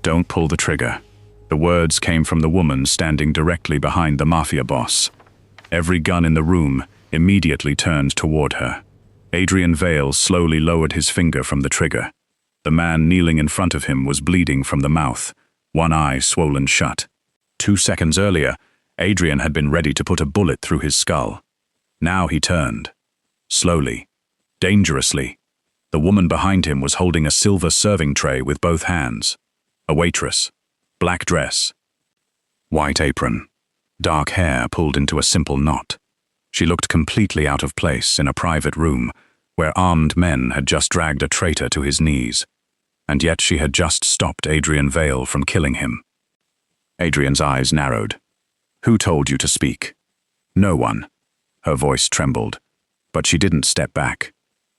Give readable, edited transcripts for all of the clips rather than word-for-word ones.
Don't pull the trigger. The words came from the woman standing directly behind the Mafia Boss. Every gun in the room immediately turned toward her. Adrian Vale slowly lowered his finger from the trigger. The man kneeling in front of him was bleeding from the mouth, one eye swollen shut. 2 seconds earlier, Adrian had been ready to put a bullet through his skull. Now he turned. Slowly. Dangerously. The woman behind him was holding a silver serving tray with both hands. A waitress. Black dress. White apron. Dark hair pulled into a simple knot. She looked completely out of place in a private room where armed men had just dragged a traitor to his knees. And yet she had just stopped Adrian Vale from killing him. Adrian's eyes narrowed. Who told you to speak? No one. Her voice trembled, but she didn't step back.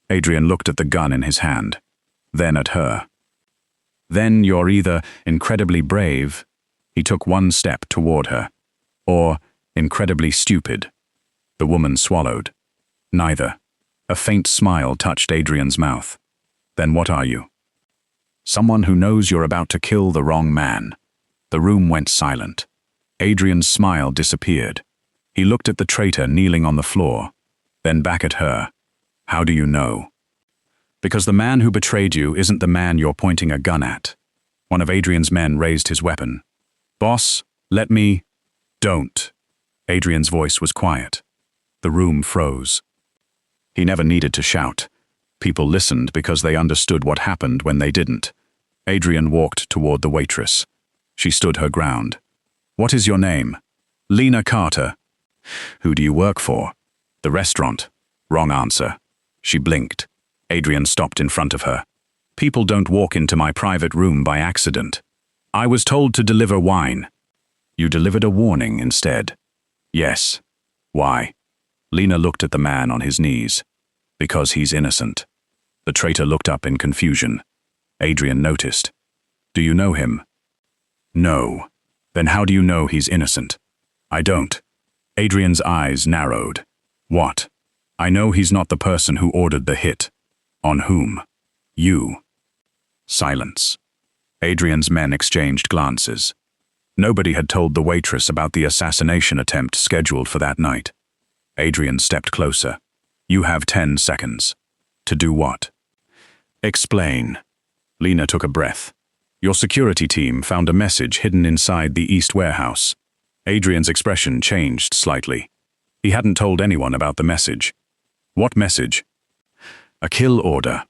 Adrian looked at the gun in his hand, then at her. Then you're either incredibly brave, he took one step toward her, or incredibly stupid. The woman swallowed. Neither. A faint smile touched Adrian's mouth. Then what are you? Someone who knows you're about to kill the wrong man. The room went silent. Adrian's smile disappeared. He looked at the traitor kneeling on the floor, then back at her. How do you know? Because the man who betrayed you isn't the man you're pointing a gun at. One of Adrian's men raised his weapon. Boss, let me... Don't. Adrian's voice was quiet. The room froze. He never needed to shout. People listened because they understood what happened when they didn't. Adrian walked toward the waitress. She stood her ground. What is your name? Lena Carter. Who do you work for? The restaurant. Wrong answer. She blinked. Adrian stopped in front of her. People don't walk into my private room by accident. I was told to deliver wine. You delivered a warning instead. Yes. Why? Lena looked at the man on his knees. Because he's innocent. The traitor looked up in confusion. Adrian noticed. Do you know him? No. Then how do you know he's innocent? I don't. Adrian's eyes narrowed. What? I know he's not the person who ordered the hit. On whom? You. Silence. Adrian's men exchanged glances. Nobody had told the waitress about the assassination attempt scheduled for that night. Adrian stepped closer. You have 10 seconds. To do what? Explain. Lena took a breath. Your security team found a message hidden inside the East warehouse. Adrian's expression changed slightly. He hadn't told anyone about the message. What message? A kill order.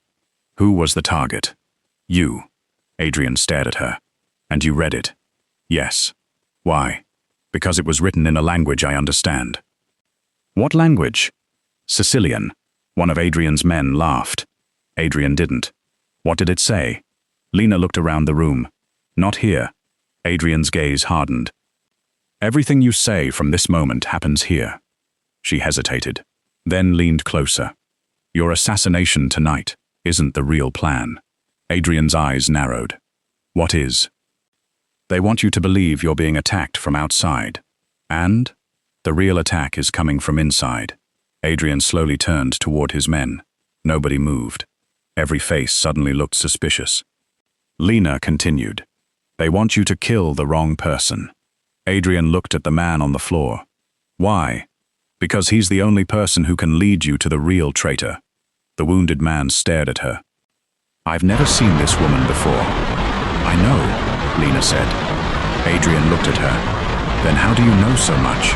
Who was the target? You. Adrian stared at her. And you read it? Yes. Why? Because it was written in a language I understand. What language? Sicilian. One of Adrian's men laughed. Adrian didn't. What did it say? Lena looked around the room. Not here. Adrian's gaze hardened. Everything you say from this moment happens here. She hesitated, then leaned closer. Your assassination tonight isn't the real plan. Adrian's eyes narrowed. What is? They want you to believe you're being attacked from outside. And? The real attack is coming from inside. Adrian slowly turned toward his men. Nobody moved. Every face suddenly looked suspicious. Lena continued. They want you to kill the wrong person. Adrian looked at the man on the floor. Why? Because he's the only person who can lead you to the real traitor. The wounded man stared at her. I've never seen this woman before. I know, Lena said. Adrian looked at her. Then how do you know so much?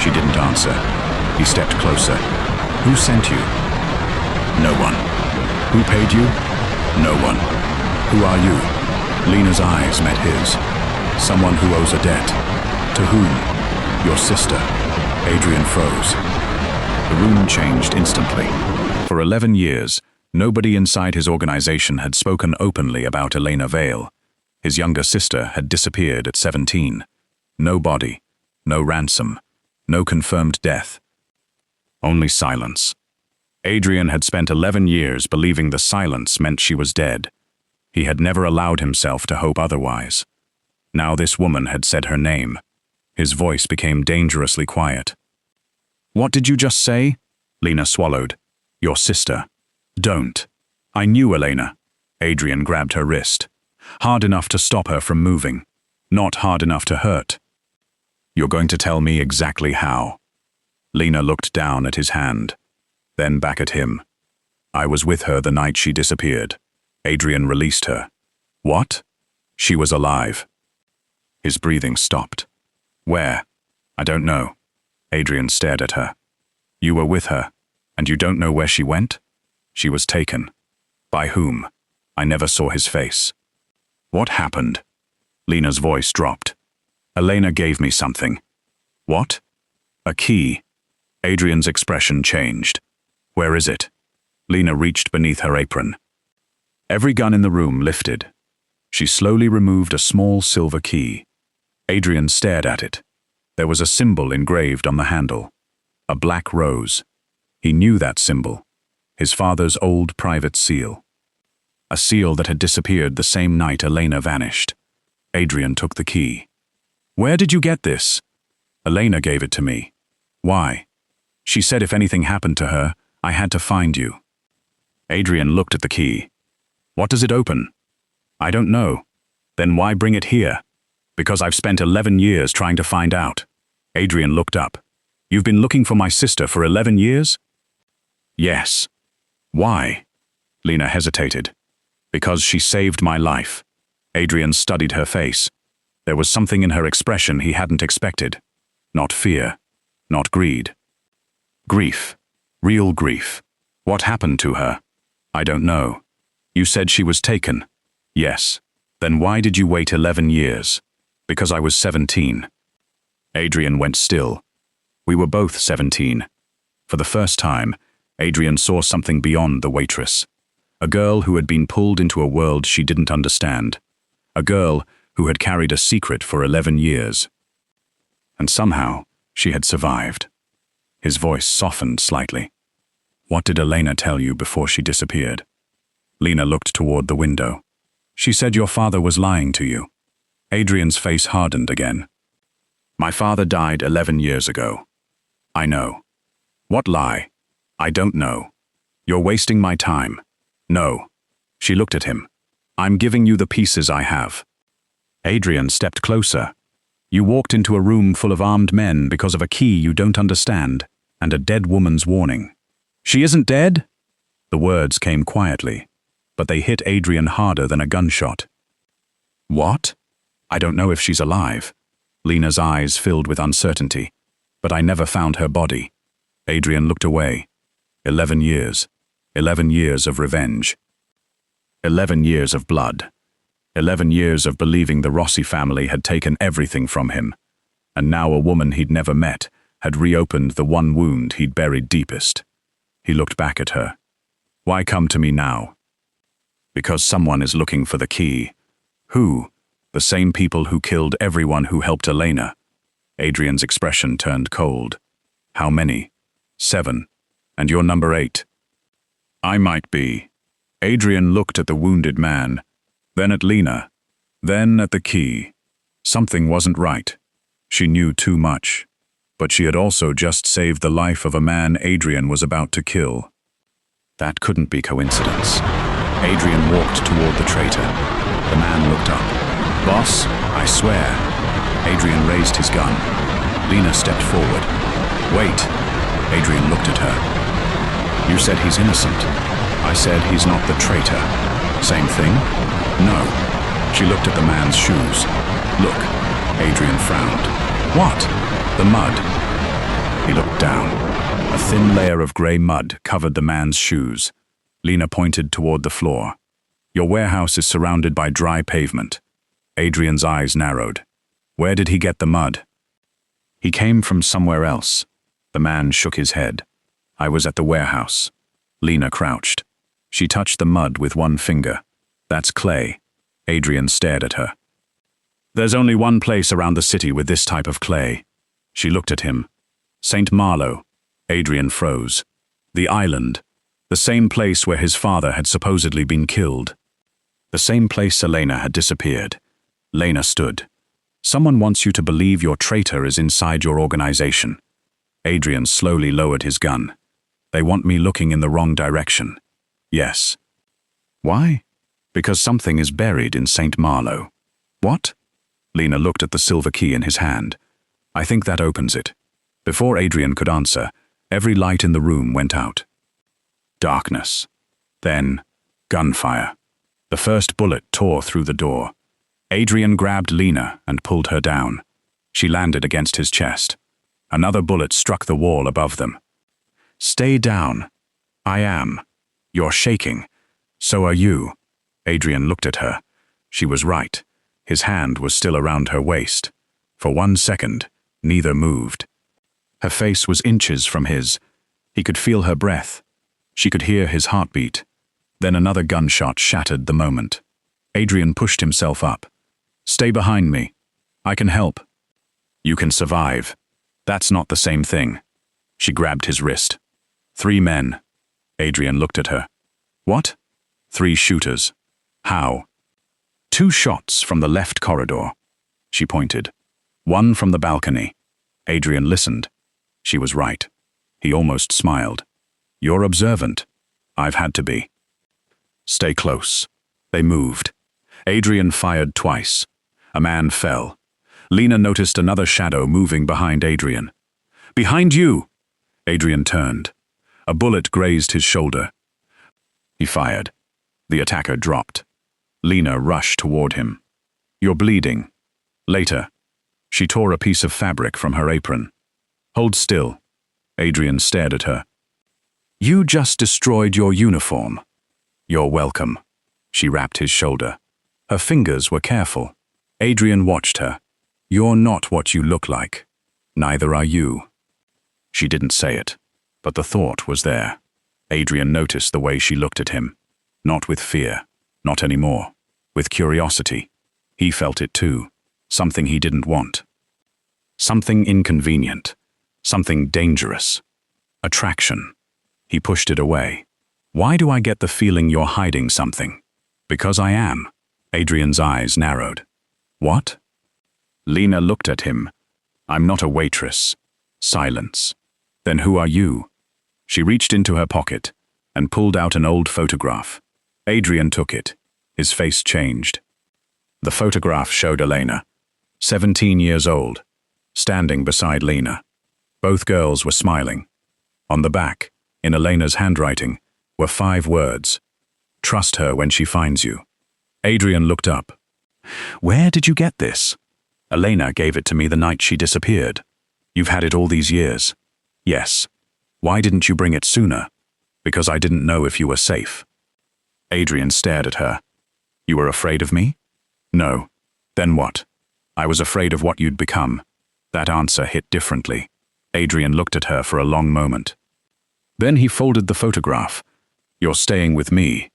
She didn't answer. He stepped closer. Who sent you? No one. Who paid you? No one. Who are you? Lena's eyes met his. Someone who owes a debt. To whom? Your sister. Adrian froze. The room changed instantly. For 11 years, nobody inside his organization had spoken openly about Lena Vale. His younger sister had disappeared at 17. No body, no ransom, no confirmed death. Only silence. Adrian had spent 11 years believing the silence meant she was dead. He had never allowed himself to hope otherwise. Now this woman had said her name. His voice became dangerously quiet. What did you just say? Lena swallowed. Your sister. Don't. I knew Elena. Adrian grabbed her wrist. hard enough to stop her from moving, not hard enough to hurt. You're going to tell me exactly how. Lena looked down at his hand, then back at him. I was with her the night she disappeared. Adrian released her. What? She was alive. His breathing stopped. Where? I don't know. Adrian stared at her. You were with her, and you don't know where she went? She was taken. By whom? I never saw his face. What happened? Lena's voice dropped. Elena gave me something. What? A key. Adrian's expression changed. Where is it? Lena reached beneath her apron. Every gun in the room lifted. She slowly removed a small silver key. Adrian stared at it. There was a symbol engraved on the handle. A black rose. He knew that symbol. His father's old private seal. A seal that had disappeared the same night Elena vanished. Adrian took the key. Where did you get this? Elena gave it to me. Why? She said if anything happened to her, I had to find you. Adrian looked at the key. What does it open? I don't know. Then why bring it here? Because I've spent 11 years trying to find out. Adrian looked up. You've been looking for my sister for 11 years? Yes. Why? Lena hesitated. Because she saved my life. Adrian studied her face. There was something in her expression he hadn't expected. Not fear. Not greed. Grief. Real grief. What happened to her? I don't know. You said she was taken. Yes. Then why did you wait 11 years? Because I was 17. Adrian went still. We were both 17. For the first time, Adrian saw something beyond the waitress. A girl who had been pulled into a world she didn't understand. A girl who had carried a secret for 11 years. And somehow, she had survived. His voice softened slightly. What did Elena tell you before she disappeared? Lena looked toward the window. She said your father was lying to you. Adrian's face hardened again. My father died 11 years ago. I know. What lie? I don't know. You're wasting my time. No. She looked at him. I'm giving you the pieces I have. Adrian stepped closer. You walked into a room full of armed men because of a key you don't understand, and a dead woman's warning. She isn't dead? The words came quietly, but they hit Adrian harder than a gunshot. What? I don't know if she's alive. Lena's eyes filled with uncertainty, but I never found her body. Adrian looked away. 11 years. 11 years of revenge. 11 years of blood. 11 years of believing the Rossi family had taken everything from him, and now a woman he'd never met had reopened the one wound he'd buried deepest. He looked back at her. Why come to me now? Because someone is looking for the key. Who? The same people who killed everyone who helped Elena. Adrian's expression turned cold. How many? 7. And you're number 8. I might be. Adrian looked at the wounded man, then at Lena, then at the key. Something wasn't right. She knew too much. But she had also just saved the life of a man Adrian was about to kill. That couldn't be coincidence. Adrian walked toward the traitor. The man looked up. Boss, I swear. Adrian raised his gun. Lena stepped forward. Wait. Adrian looked at her. You said he's innocent. I said he's not the traitor. Same thing? No. She looked at the man's shoes. Look. Adrian frowned. What? The mud. He looked down. A thin layer of grey mud covered the man's shoes. Lena pointed toward the floor. Your warehouse is surrounded by dry pavement. Adrian's eyes narrowed. Where did he get the mud? He came from somewhere else. The man shook his head. I was at the warehouse. Lena crouched. She touched the mud with one finger. That's clay. Adrian stared at her. There's only one place around the city with this type of clay. She looked at him. St. Malo. Adrian froze. The island. The same place where his father had supposedly been killed. The same place Elena had disappeared. Lena stood. Someone wants you to believe your traitor is inside your organization. Adrian slowly lowered his gun. They want me looking in the wrong direction. Yes. Why? Because something is buried in St. Marlow. What? Lena looked at the silver key in his hand. I think that opens it. Before Adrian could answer, every light in the room went out. Darkness. Then, gunfire. The first bullet tore through the door. Adrian grabbed Lena and pulled her down. She landed against his chest. Another bullet struck the wall above them. Stay down. I am. You're shaking. So are you. Adrian looked at her. She was right. His hand was still around her waist. For 1 second, neither moved. Her face was inches from his. He could feel her breath. She could hear his heartbeat. Then another gunshot shattered the moment. Adrian pushed himself up. Stay behind me. I can help. You can survive. That's not the same thing. She grabbed his wrist. 3 men. Adrian looked at her. What? 3 shooters. How? 2 shots from the left corridor. She pointed. 1 from the balcony. Adrian listened. She was right. He almost smiled. You're observant. I've had to be. Stay close. They moved. Adrian fired twice. A man fell. Lena noticed another shadow moving behind Adrian. Behind you! Adrian turned. A bullet grazed his shoulder. He fired. The attacker dropped. Lena rushed toward him. You're bleeding. Later. She tore a piece of fabric from her apron. Hold still. Adrian stared at her. You just destroyed your uniform. You're welcome. She wrapped his shoulder. Her fingers were careful. Adrian watched her. You're not what you look like. Neither are you. She didn't say it, but the thought was there. Adrian noticed the way she looked at him. Not with fear. Not anymore. With curiosity. He felt it too. Something he didn't want. Something inconvenient. Something dangerous. Attraction. He pushed it away. Why do I get the feeling you're hiding something? Because I am. Adrian's eyes narrowed. What? Lena looked at him. I'm not a waitress. Silence. Then who are you? She reached into her pocket and pulled out an old photograph. Adrian took it. His face changed. The photograph showed Elena, 17 years old, standing beside Lena. Both girls were smiling. On the back, in Elena's handwriting, were 5 words. Trust her when she finds you. Adrian looked up. Where did you get this? Elena gave it to me the night she disappeared. You've had it all these years. Yes. Why didn't you bring it sooner? Because I didn't know if you were safe. Adrian stared at her. You were afraid of me? No. Then what? I was afraid of what you'd become. That answer hit differently. Adrian looked at her for a long moment. Then he folded the photograph. You're staying with me.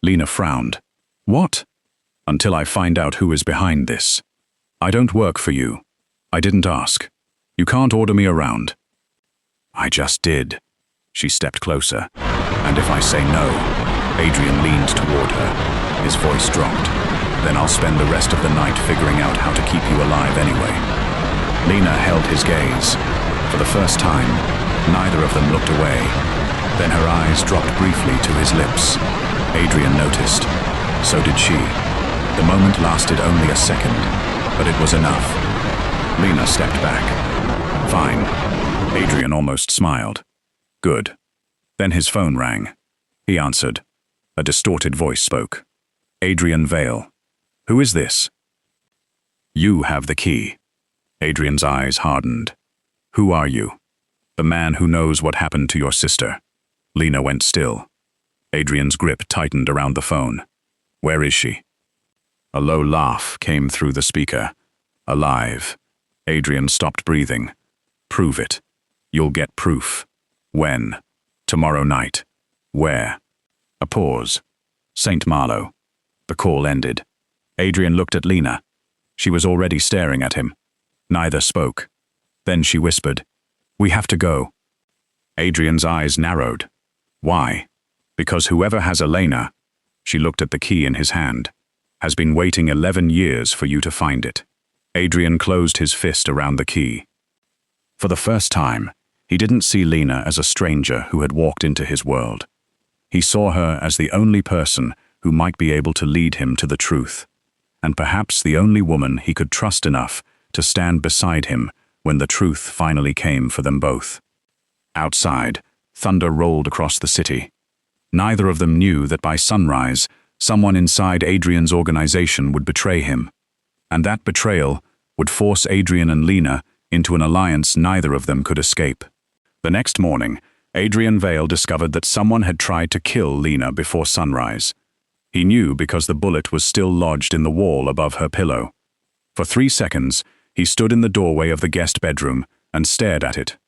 Lena frowned. What? Until I find out who is behind this. I don't work for you. I didn't ask. You can't order me around. I just did. She stepped closer. And if I say no, Adrian leaned toward her. His voice dropped. Then I'll spend the rest of the night figuring out how to keep you alive anyway. Lena held his gaze. For the first time, neither of them looked away. Then her eyes dropped briefly to his lips. Adrian noticed. So did she. The moment lasted only a second, but it was enough. Lena stepped back. Fine. Adrian almost smiled. Good. Then his phone rang. He answered. A distorted voice spoke. Adrian Vale. Who is this? You have the key. Adrian's eyes hardened. Who are you? The man who knows what happened to your sister. Lena went still. Adrian's grip tightened around the phone. Where is she? A low laugh came through the speaker. Alive. Adrian stopped breathing. Prove it. You'll get proof. When? Tomorrow night. Where? A pause. St. Marlow. The call ended. Adrian looked at Lena. She was already staring at him. Neither spoke. Then she whispered, We have to go. Adrian's eyes narrowed. Why? Because whoever has Elena, she looked at the key in his hand, has been waiting 11 years for you to find it. Adrian closed his fist around the key. For the first time, he didn't see Lena as a stranger who had walked into his world. He saw her as the only person who might be able to lead him to the truth, and perhaps the only woman he could trust enough to stand beside him when the truth finally came for them both. Outside, thunder rolled across the city. Neither of them knew that by sunrise, someone inside Adrian's organization would betray him, and that betrayal would force Adrian and Lena into an alliance neither of them could escape. The next morning, Adrian Vale discovered that someone had tried to kill Lena before sunrise. He knew because the bullet was still lodged in the wall above her pillow. For 3 seconds, he stood in the doorway of the guest bedroom and stared at it.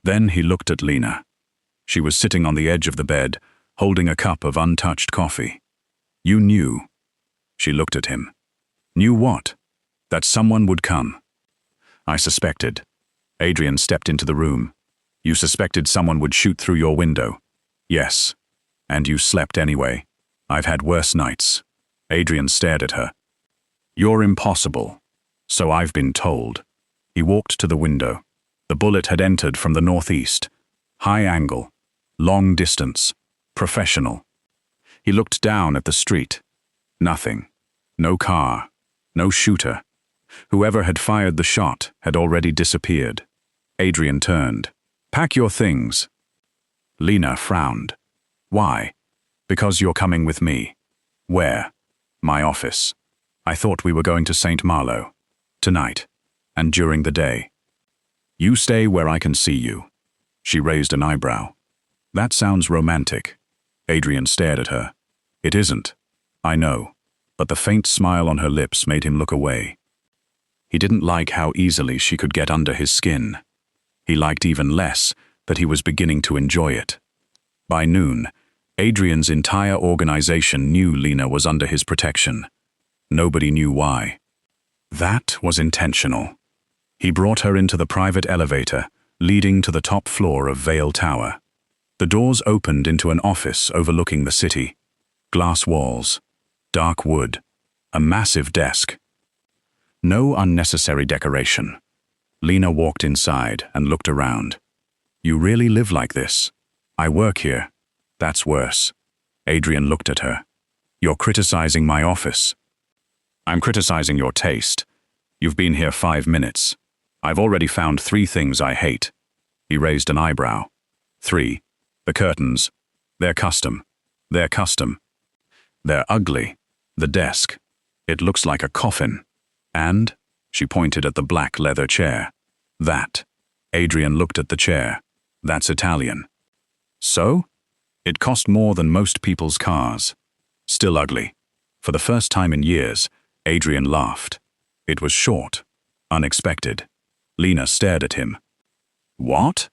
Then he looked at Lena. She was sitting on the edge of the bed, holding a cup of untouched coffee. You knew. She looked at him. Knew what? That someone would come. I suspected. Adrian stepped into the room. You suspected someone would shoot through your window. Yes. And you slept anyway. I've had worse nights. Adrian stared at her. You're impossible. So I've been told. He walked to the window. The bullet had entered from the northeast. High angle. Long distance. Professional. He looked down at the street. Nothing. No car. No shooter. Whoever had fired the shot had already disappeared. Adrian turned. Pack your things. Lena frowned. Why? Because you're coming with me. Where? My office. I thought we were going to St. Malo. Tonight. And during the day. You stay where I can see you. She raised an eyebrow. That sounds romantic. Adrian stared at her. It isn't. I know. But the faint smile on her lips made him look away. He didn't like how easily she could get under his skin. He liked even less that he was beginning to enjoy it. By noon, Adrian's entire organization knew Lena was under his protection. Nobody knew why. That was intentional. He brought her into the private elevator, leading to the top floor of Vale Tower. The doors opened into an office overlooking the city. Glass walls, dark wood, a massive desk. No unnecessary decoration. Lena walked inside and looked around. You really live like this? I work here. That's worse. Adrian looked at her. You're criticizing my office. I'm criticizing your taste. You've been here 5 minutes. I've already found 3 things I hate. He raised an eyebrow. 3. The curtains. They're custom. They're custom. They're ugly. The desk. It looks like a coffin. And, she pointed at the black leather chair. That. Adrian looked at the chair. That's Italian. So? It cost more than most people's cars. Still ugly. For the first time in years, Adrian laughed. It was short. Unexpected. Lena stared at him. What?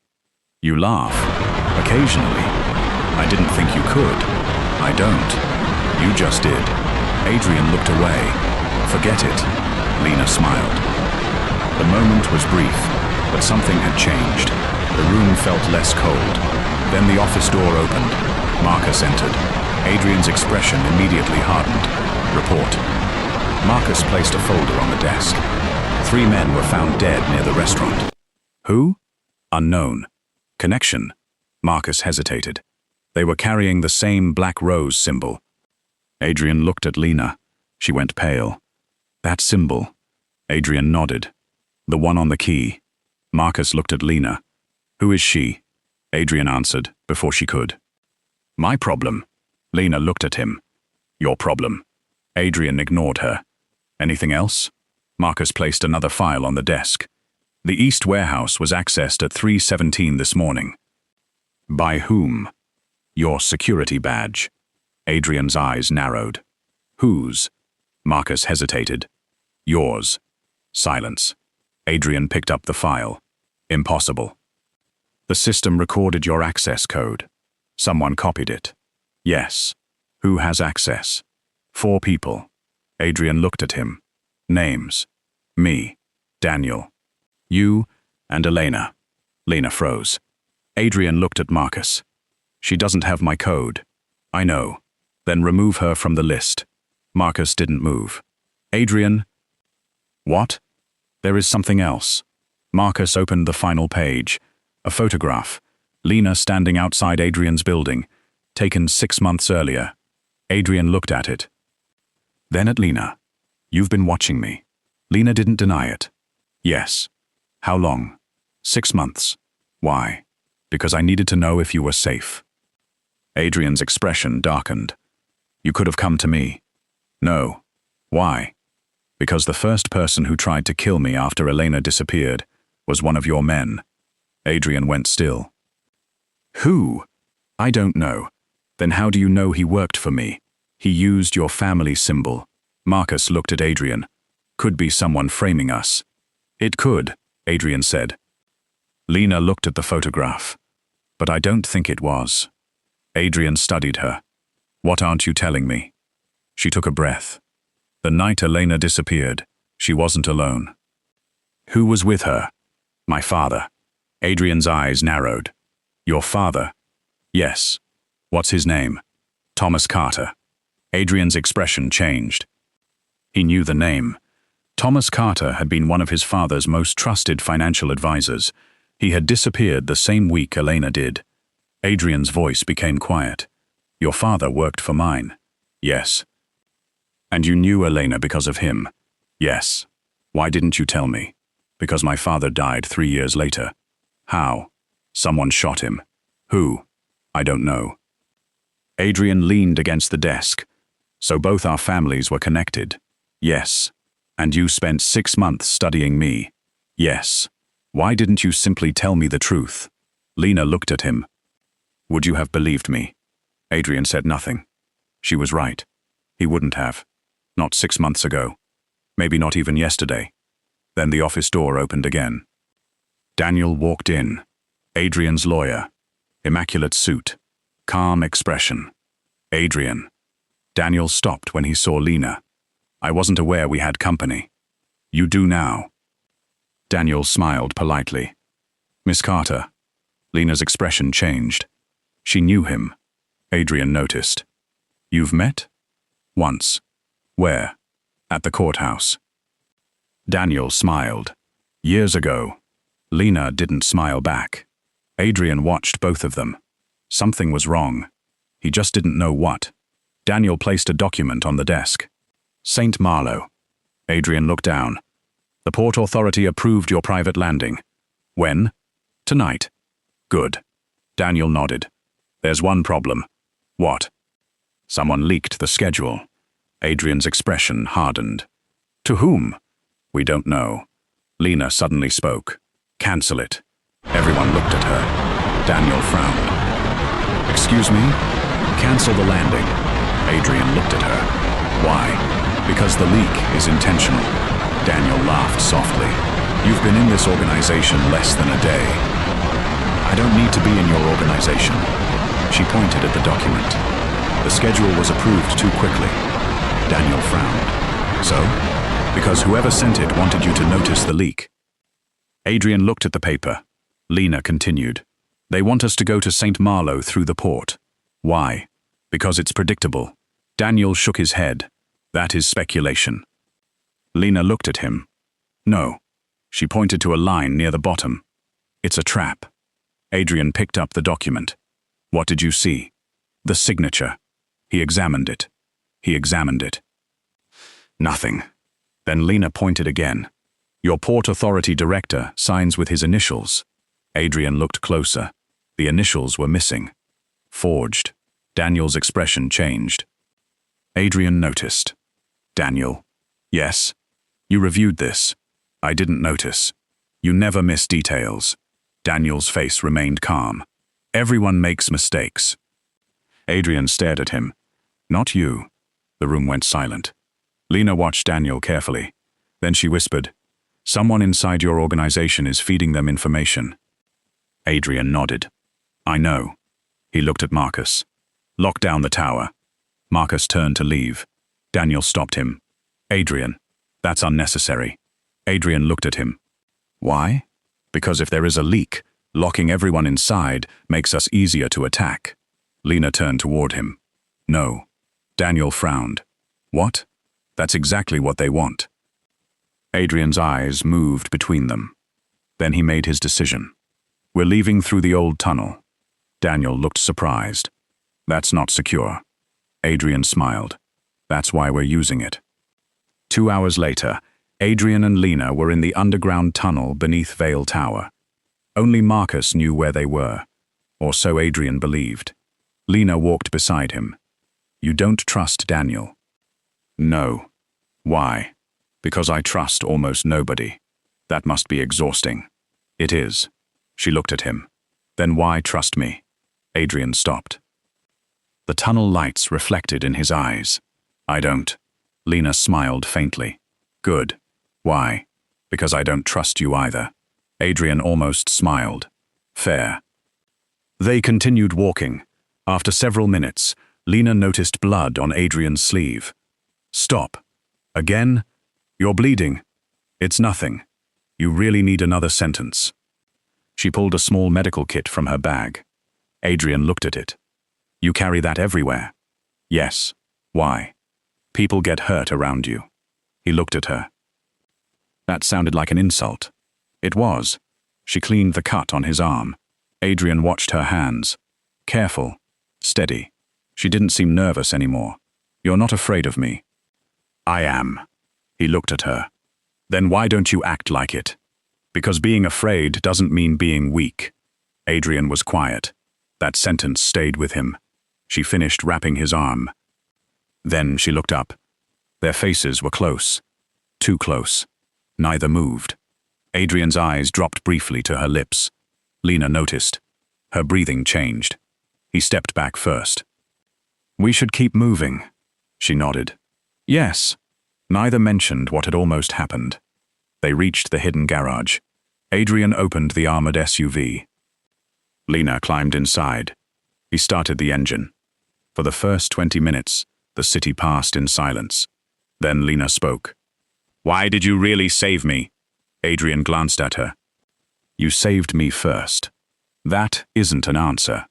You laugh. Occasionally. I didn't think you could. I don't. You just did. Adrian looked away. Forget it. Lena smiled. The moment was brief, but something had changed. The room felt less cold. Then the office door opened. Marcus entered. Adrian's expression immediately hardened. Report. Marcus placed a folder on the desk. 3 men were found dead near the restaurant. Who? Unknown. Connection. Marcus hesitated. They were carrying the same black rose symbol. Adrian looked at Lena. She went pale. That symbol. Adrian nodded. The one on the key. Marcus looked at Lena. Who is she? Adrian answered before she could. My problem. Lena looked at him. Your problem. Adrian ignored her. Anything else? Marcus placed another file on the desk. The East Warehouse was accessed at 3:17 this morning. By whom? Your security badge. Adrian's eyes narrowed. Whose? Marcus hesitated. Yours. Silence. Adrian picked up the file. Impossible. The system recorded your access code. Someone copied it. Yes. Who has access? 4 people. Adrian looked at him. Names. Me. Daniel. You and Elena. Lena froze. Adrian looked at Marcus. She doesn't have my code. I know. Then remove her from the list. Marcus didn't move. Adrian. What? There is something else. Marcus opened the final page. A photograph. Lena standing outside Adrian's building, taken 6 months earlier. Adrian looked at it. Then at Lena. You've been watching me. Lena didn't deny it. Yes. How long? 6 months. Why? Because I needed to know if you were safe. Adrian's expression darkened. You could have come to me. No. Why? Because the first person who tried to kill me after Lena disappeared was one of your men. Adrian went still. Who? I don't know. Then how do you know he worked for me? He used your family symbol. Marcus looked at Adrian. Could be someone framing us. It could, Adrian said. Lena looked at the photograph. But I don't think it was. Adrian studied her. What aren't you telling me? She took a breath. The night Lena disappeared, she wasn't alone. Who was with her? My father. Adrian's eyes narrowed. Your father? Yes. What's his name? Thomas Carter. Adrian's expression changed. He knew the name. Thomas Carter had been one of his father's most trusted financial advisors. He had disappeared the same week Lena did. Adrian's voice became quiet. Your father worked for mine. Yes. And you knew Lena because of him? Yes. Why didn't you tell me? Because my father died 3 years later. How? Someone shot him. Who? I don't know. Adrian leaned against the desk. So both our families were connected. Yes. And you spent 6 months studying me. Yes. Why didn't you simply tell me the truth? Lena looked at him. Would you have believed me? Adrian said nothing. She was right. He wouldn't have. Not 6 months ago. Maybe not even yesterday. Then the office door opened again. Daniel walked in. Adrian's lawyer. Immaculate suit. Calm expression. Adrian. Daniel stopped when he saw Lena. I wasn't aware we had company. You do now. Daniel smiled politely. Miss Carter. Lena's expression changed. She knew him. Adrian noticed. You've met? Once. Where? At the courthouse. Daniel smiled. Years ago. Lena didn't smile back. Adrian watched both of them. Something was wrong. He just didn't know what. Daniel placed a document on the desk. St. Marlow. Adrian looked down. The Port Authority approved your private landing. When? Tonight. Good. Daniel nodded. There's one problem. What? Someone leaked the schedule. Adrian's expression hardened. To whom? We don't know. Lena suddenly spoke. Cancel it. Everyone looked at her. Daniel frowned. Excuse me? Cancel the landing. Adrian looked at her. Why? Because the leak is intentional. Daniel laughed softly. You've been in this organization less than a day. I don't need to be in your organization. She pointed at the document. The schedule was approved too quickly. Daniel frowned. So? Because whoever sent it wanted you to notice the leak. Adrian looked at the paper. Lena continued. They want us to go to St. Marlow through the port. Why? Because it's predictable. Daniel shook his head. That is speculation. Lena looked at him. No. She pointed to a line near the bottom. It's a trap. Adrian picked up the document. What did you see? The signature. He examined it. He examined it. Nothing. Then Lena pointed again. Your Port Authority director signs with his initials. Adrian looked closer. The initials were missing. Forged. Daniel's expression changed. Adrian noticed. Daniel. Yes. You reviewed this. I didn't notice. You never miss details. Daniel's face remained calm. Everyone makes mistakes. Adrian stared at him. Not you. The room went silent. Lena watched Daniel carefully. Then she whispered, Someone inside your organization is feeding them information. Adrian nodded. I know. He looked at Marcus. Lock down the tower. Marcus turned to leave. Daniel stopped him. Adrian, that's unnecessary. Adrian looked at him. Why? Because if there is a leak, locking everyone inside makes us easier to attack. Lena turned toward him. No. Daniel frowned. What? That's exactly what they want. Adrian's eyes moved between them. Then he made his decision. We're leaving through the old tunnel. Daniel looked surprised. That's not secure. Adrian smiled. That's why we're using it. 2 hours later, Adrian and Lena were in the underground tunnel beneath Vale Tower. Only Marcus knew where they were, or so Adrian believed. Lena walked beside him. You don't trust Daniel? No. Why? Because I trust almost nobody. That must be exhausting. It is. She looked at him. Then why trust me? Adrian stopped. The tunnel lights reflected in his eyes. I don't. Lena smiled faintly. Good. Why? Because I don't trust you either. Adrian almost smiled. Fair. They continued walking. After several minutes, Lena noticed blood on Adrian's sleeve. Stop. Again? You're bleeding. It's nothing. You really need another sentence. She pulled a small medical kit from her bag. Adrian looked at it. You carry that everywhere? Yes. Why? People get hurt around you. He looked at her. That sounded like an insult. It was. She cleaned the cut on his arm. Adrian watched her hands. Careful. Steady. She didn't seem nervous anymore. You're not afraid of me. I am. He looked at her. Then why don't you act like it? Because being afraid doesn't mean being weak. Adrian was quiet. That sentence stayed with him. She finished wrapping his arm. Then she looked up. Their faces were close. Too close. Neither moved. Adrian's eyes dropped briefly to her lips. Lena noticed. Her breathing changed. He stepped back first. We should keep moving. She nodded. Yes. Neither mentioned what had almost happened. They reached the hidden garage. Adrian opened the armored SUV. Lena climbed inside. He started the engine. For the first 20 minutes, the city passed in silence. Then Lena spoke. Why did you really save me? Adrian glanced at her. You saved me first. That isn't an answer.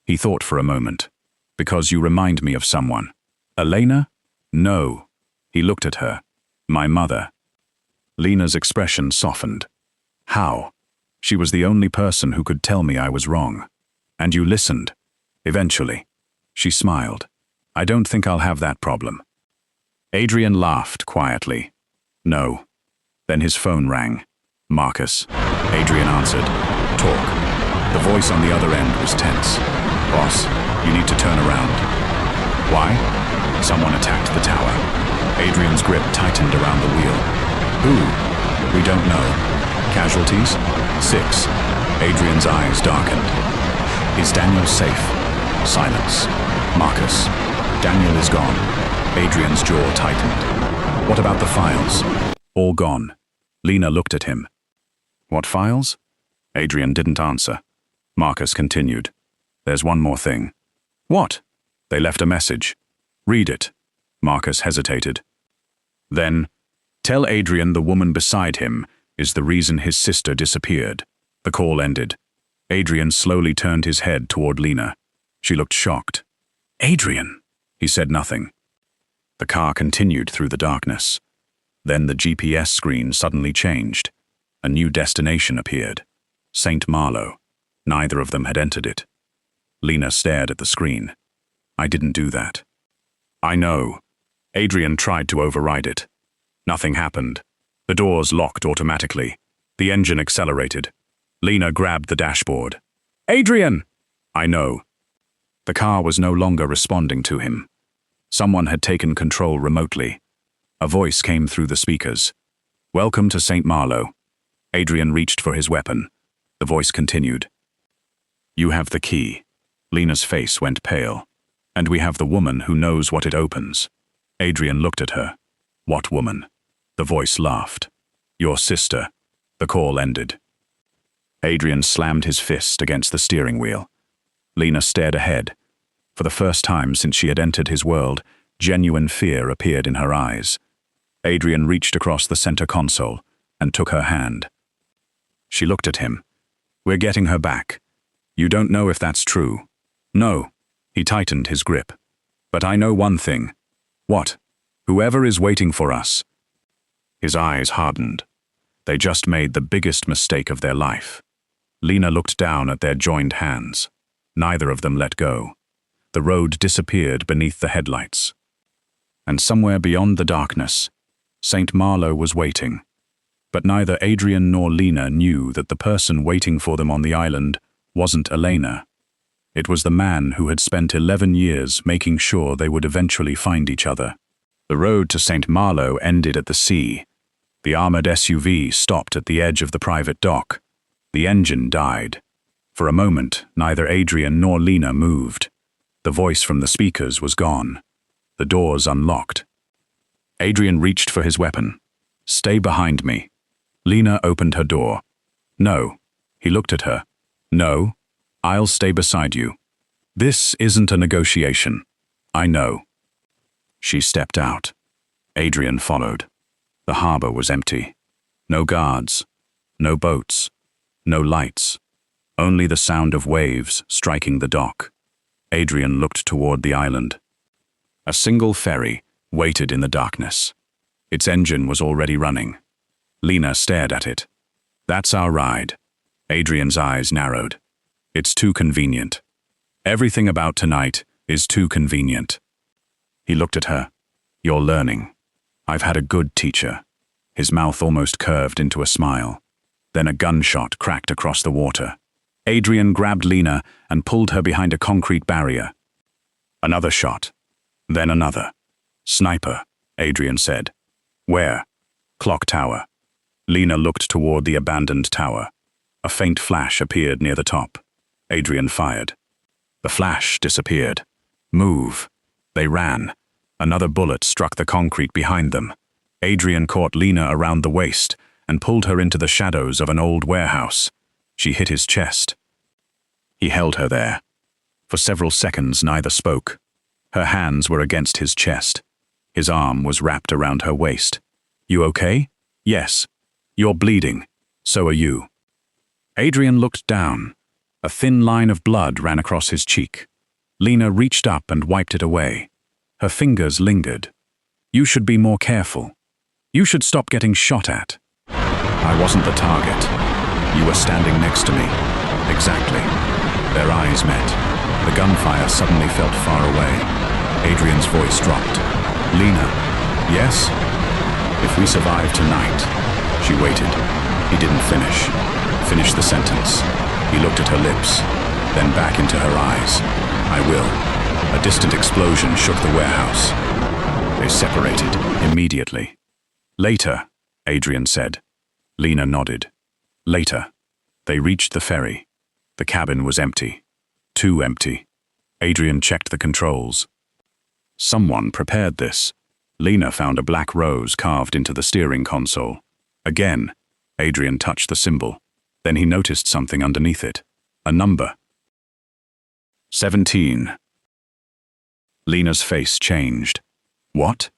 He thought for a moment. Because you remind me of someone. Elena? No. He looked at her. My mother. Lena's expression softened. How? She was the only person who could tell me I was wrong. And you listened. Eventually. She smiled. I don't think I'll have that problem. Adrian laughed quietly. No. Then his phone rang. Marcus. Adrian answered. Talk. The voice on the other end was tense. Boss, you need to turn around. Why? Someone attacked the tower. Adrian's grip tightened around the wheel. Who? We don't know. Casualties? 6. Adrian's eyes darkened. Is Daniel safe? Silence. Marcus. Daniel is gone. Adrian's jaw tightened. What about the files? All gone. Lena looked at him. What files? Adrian didn't answer. Marcus continued. There's one more thing. What? They left a message. Read it. Marcus hesitated. Then, tell Adrian the woman beside him is the reason his sister disappeared. The call ended. Adrian slowly turned his head toward Lena. She looked shocked. Adrian! He said nothing. The car continued through the darkness. Then the GPS screen suddenly changed. A new destination appeared. St. Malo. Neither of them had entered it. Lena stared at the screen. I didn't do that. I know. Adrian tried to override it. Nothing happened. The doors locked automatically. The engine accelerated. Lena grabbed the dashboard. Adrian! I know. The car was no longer responding to him. Someone had taken control remotely. A voice came through the speakers. Welcome to St. Malo. Adrian reached for his weapon. The voice continued. You have the key. Lena's face went pale. And we have the woman who knows what it opens. Adrian looked at her. What woman? The voice laughed. Your sister. The call ended. Adrian slammed his fist against the steering wheel. Lena stared ahead. For the first time since she had entered his world, genuine fear appeared in her eyes. Adrian reached across the center console and took her hand. She looked at him. We're getting her back. You don't know if that's true. No. He tightened his grip. But I know one thing. What? Whoever is waiting for us. His eyes hardened. They just made the biggest mistake of their life. Lena looked down at their joined hands. Neither of them let go. the road disappeared beneath the headlights. And somewhere beyond the darkness, St. Malo was waiting. But neither Adrian nor Lena knew that the person waiting for them on the island wasn't Elena. It was the man who had spent 11 years making sure they would eventually find each other. The road to St. Malo ended at the sea. The armored SUV stopped at the edge of the private dock. The engine died. For a moment, neither Adrian nor Lena moved. The voice from the speakers was gone. The doors unlocked. Adrian reached for his weapon. "Stay behind me." Lena opened her door. "No." He looked at her. "No, I'll stay beside you. This isn't a negotiation. I know." She stepped out. Adrian followed. The harbor was empty. No guards. No boats. No lights. Only the sound of waves striking the dock. Adrian looked toward the island. A single ferry waited in the darkness. Its engine was already running. Lena stared at it. "That's our ride." Adrian's eyes narrowed. "It's too convenient. Everything about tonight is too convenient." He looked at her. "You're learning. I've had a good teacher." His mouth almost curved into a smile. Then a gunshot cracked across the water. Adrian grabbed Lena and pulled her behind a concrete barrier. Another shot. Then another. "Sniper," Adrian said. "Where?" "Clock tower." Lena looked toward the abandoned tower. A faint flash appeared near the top. Adrian fired. The flash disappeared. "Move." They ran. Another bullet struck the concrete behind them. Adrian caught Lena around the waist and pulled her into the shadows of an old warehouse. She hit his chest. He held her there. For several seconds, neither spoke. Her hands were against his chest. His arm was wrapped around her waist. "You okay?" "Yes." "You're bleeding. So are you." Adrian looked down. A thin line of blood ran across his cheek. Lena reached up and wiped it away. Her fingers lingered. "You should be more careful. You should stop getting shot at." "I wasn't the target. You were standing next to me." "Exactly." Their eyes met. The gunfire suddenly felt far away. Adrian's voice dropped. "Lena." "Yes?" "If we survive tonight." She waited. He didn't finish. Finish the sentence. He looked at her lips, then back into her eyes. "I will." A distant explosion shook the warehouse. They separated immediately. "Later," Adrian said. Lena nodded. "Later." They reached the ferry. The cabin was empty. Too empty. Adrian checked the controls. Someone prepared this. Lena found a black rose carved into the steering console. Again, Adrian touched the symbol. Then he noticed something underneath it. A number. 17. Lena's face changed. "What?"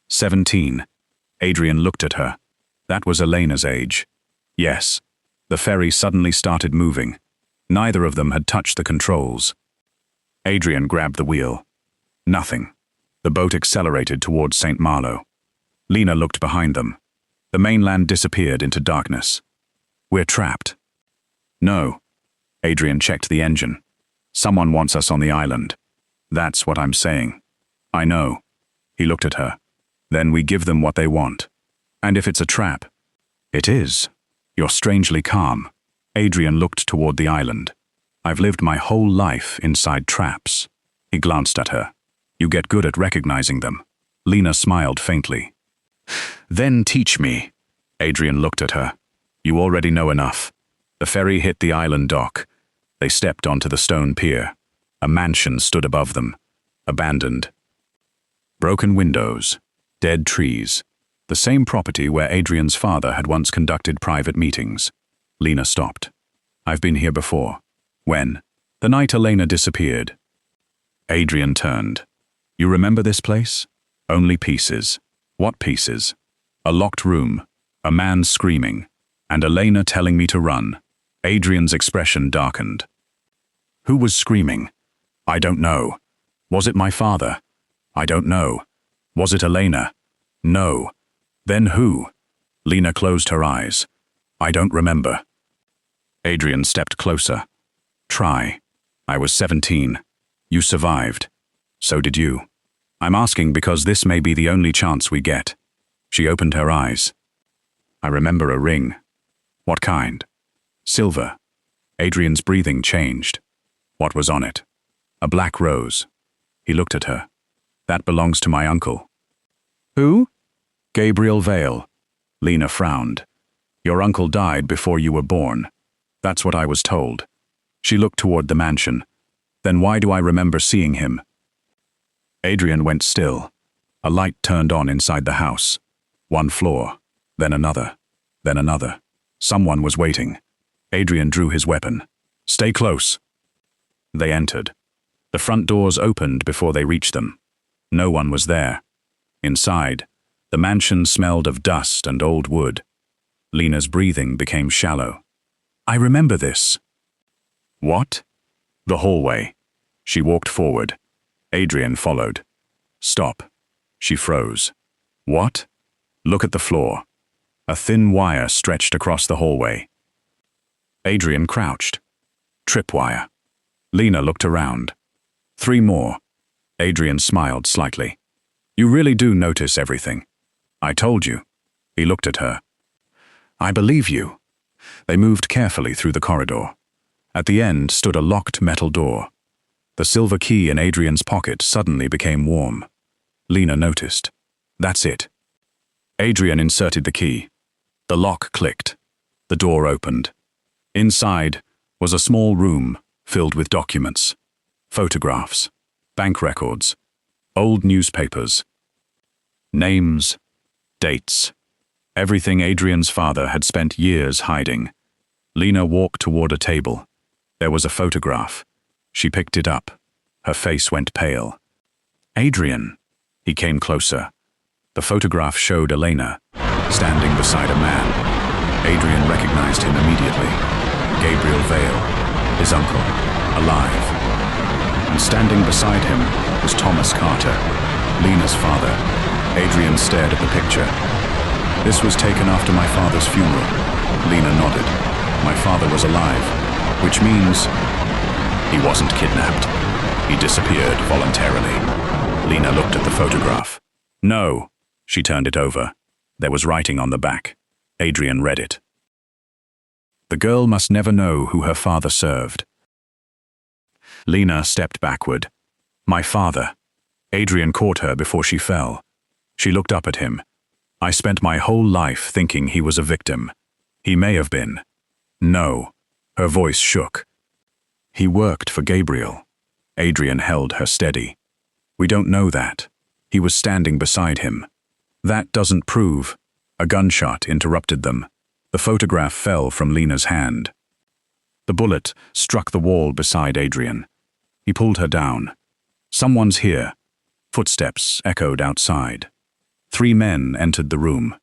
17. Adrian looked at her. That was Elena's age. Yes. The ferry suddenly started moving. Neither of them had touched the controls. Adrian grabbed the wheel. Nothing. The boat accelerated towards St. Malo. Lena looked behind them. The mainland disappeared into darkness. "We're trapped." "No." Adrian checked the engine. "Someone wants us on the island." "That's what I'm saying." "I know." He looked at her. "Then we give them what they want." "And if it's a trap?" "It is." "You're strangely calm." Adrian looked toward the island. "I've lived my whole life inside traps." He glanced at her. "You get good at recognizing them." Lena smiled faintly. "Then teach me." Adrian looked at her. "You already know enough." The ferry hit the island dock. They stepped onto the stone pier. A mansion stood above them, abandoned. Broken windows, dead trees. The same property where Adrian's father had once conducted private meetings. Lena stopped. "I've been here before." "When?" "The night Elena disappeared." Adrian turned. "You remember this place?" "Only pieces." "What pieces?" "A locked room, a man screaming, and Elena telling me to run." Adrian's expression darkened. "Who was screaming?" "I don't know." "Was it my father?" "I don't know." "Was it Elena?" "No." "Then who?" Lena closed her eyes. "I don't remember." Adrian stepped closer. "Try." "I was 17. You survived. So did you. I'm asking because this may be the only chance we get. She opened her eyes. I remember a ring. What kind? Silver. Adrian's breathing changed. What was on it? A black rose. He looked at her. That belongs to my uncle. Who? Adrian Vale. Lena frowned. Your uncle died before you were born. That's what I was told. She looked toward the mansion. Then why do I remember seeing him? Adrian went still. A light turned on inside the house. One floor, then another, then another. Someone was waiting. Adrian drew his weapon. Stay close. They entered. The front doors opened before they reached them. No one was there. Inside, the mansion smelled of dust and old wood. Lena's breathing became shallow. I remember this. What? The hallway. She walked forward. Adrian followed. Stop. She froze. What? Look at the floor. A thin wire stretched across the hallway. Adrian crouched. Tripwire. Lena looked around. 3 more. Adrian smiled slightly. You really do notice everything. I told you. He looked at her. I believe you. They moved carefully through the corridor. At the end stood a locked metal door. The silver key in Adrian's pocket suddenly became warm. Lena noticed. That's it. Adrian inserted the key. The lock clicked. The door opened. Inside was a small room filled with documents, photographs, bank records, old newspapers, names, dates, everything Adrian's father had spent years hiding. Lena walked toward a table. There was a photograph. She picked it up. Her face went pale. Adrian. He came closer. The photograph showed Elena, standing beside a man. Adrian recognized him immediately. Adrian Vale, his uncle, alive. And standing beside him was Thomas Carter, Lena's father. Adrian stared at the picture. This was taken after my father's funeral. Lena nodded. My father was alive, which means he wasn't kidnapped. He disappeared voluntarily. Lena looked at the photograph. No. She turned it over. There was writing on the back. Adrian read it. The girl must never know who her father served. Lena stepped backward. My father. Adrian caught her before she fell. She looked up at him. I spent my whole life thinking he was a victim. He may have been. No. Her voice shook. He worked for Gabriel. Adrian held her steady. We don't know that. He was standing beside him. That doesn't prove. A gunshot interrupted them. The photograph fell from Lena's hand. The bullet struck the wall beside Adrian. He pulled her down. Someone's here. Footsteps echoed outside. 3 men entered the room.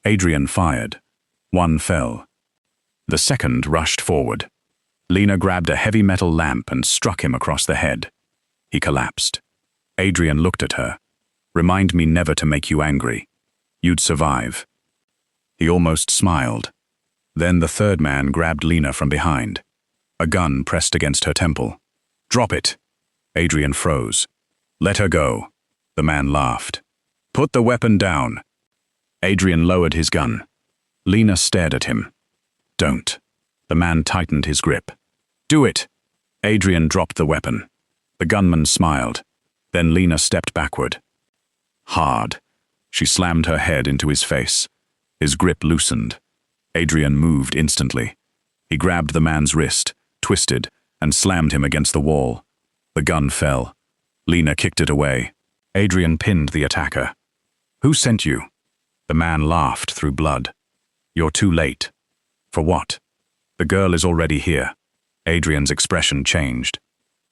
Adrian fired. 1 fell. The second rushed forward. Lena grabbed a heavy metal lamp and struck him across the head. He collapsed. Adrian looked at her. Remind me never to make you angry. You'd survive. He almost smiled. Then the third man grabbed Lena from behind. A gun pressed against her temple. Drop it. Adrian froze. Let her go. The man laughed. Put the weapon down. Adrian lowered his gun. Lena stared at him. Don't. The man tightened his grip. Do it. Adrian dropped the weapon. The gunman smiled. Then Lena stepped backward. Hard. She slammed her head into his face. His grip loosened. Adrian moved instantly. He grabbed the man's wrist, twisted, and slammed him against the wall. The gun fell. Lena kicked it away. Adrian pinned the attacker. Who sent you? The man laughed through blood. You're too late. For what? The girl is already here. Adrian's expression changed.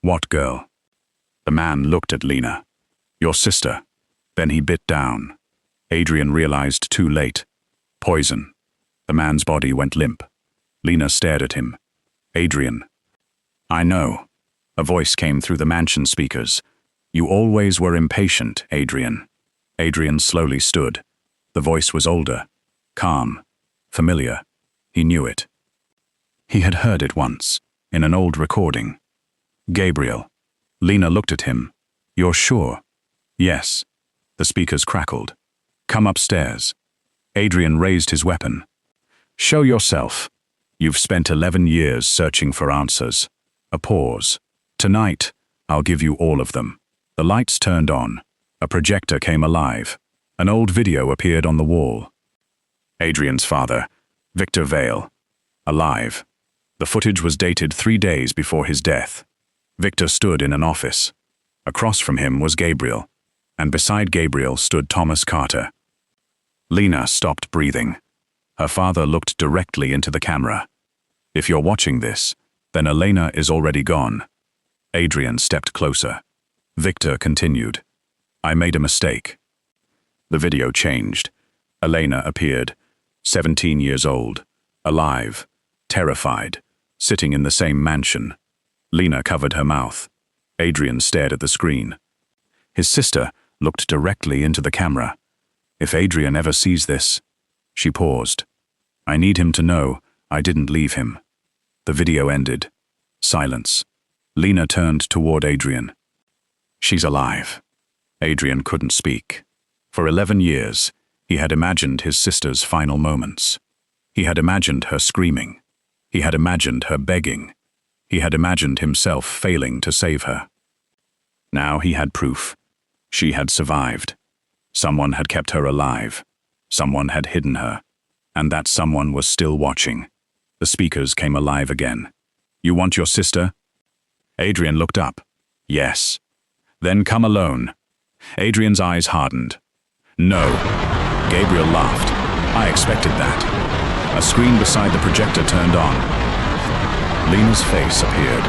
What girl? The man looked at Lena. Your sister. Then he bit down. Adrian realized too late. Poison. The man's body went limp. Lena stared at him. Adrian. I know. A voice came through the mansion speakers. You always were impatient, Adrian. Adrian slowly stood. The voice was older, calm, familiar. He knew it. He had heard it once, in an old recording. Gabriel. Lena looked at him. You're sure? Yes. The speakers crackled. Come upstairs. Adrian raised his weapon. Show yourself. You've spent 11 years searching for answers. A pause. Tonight, I'll give you all of them. The lights turned on. A projector came alive. An old video appeared on the wall. Adrian's father, Victor Vale, alive. The footage was dated 3 days before his death. Victor stood in an office. Across from him was Gabriel, and beside Gabriel stood Thomas Carter. Lena stopped breathing. Her father looked directly into the camera. If you're watching this, then Elena is already gone. Adrian stepped closer. Victor continued. I made a mistake. The video changed. Elena appeared, 17 years old, alive, terrified, sitting in the same mansion. Lena covered her mouth. Adrian stared at the screen. His sister looked directly into the camera. If Adrian ever sees this... She paused. I need him to know I didn't leave him. The video ended. Silence. Lena turned toward Adrian. She's alive. Adrian couldn't speak. For 11 years, he had imagined his sister's final moments. He had imagined her screaming. He had imagined her begging. He had imagined himself failing to save her. Now he had proof. She had survived. Someone had kept her alive. Someone had hidden her. And that someone was still watching. The speakers came alive again. You want your sister? Adrian looked up. Yes. Then come alone. Adrian's eyes hardened. No. Gabriel laughed. I expected that. A screen beside the projector turned on. Lena's face appeared.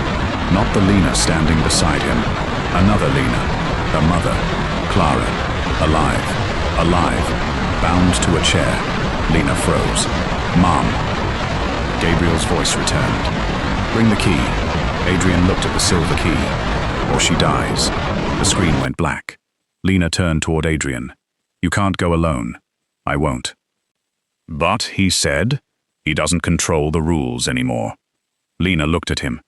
Not the Lena standing beside him. Another Lena. Her mother. Clara. Alive. Alive. Bound to a chair. Lena froze. Mom. Gabriel's voice returned. Bring the key. Adrian looked at the silver key. Or she dies. The screen went black. Lena turned toward Adrian. You can't go alone. I won't. But, he said, he doesn't control the rules anymore. Lena looked at him.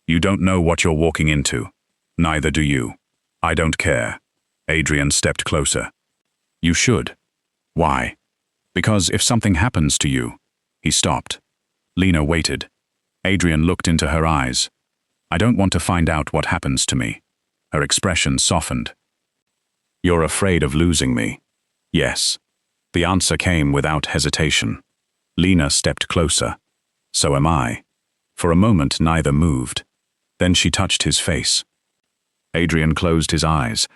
You don't know what you're walking into. Neither do you. I don't care. Adrian stepped closer. You should. Why? Because if something happens to you... He stopped. Lena waited. Adrian looked into her eyes. I don't want to find out what happens to me. Her expression softened. You're afraid of losing me. Yes. The answer came without hesitation. Lena stepped closer. So am I. For a moment neither moved. Then she touched his face. Adrian closed his eyes.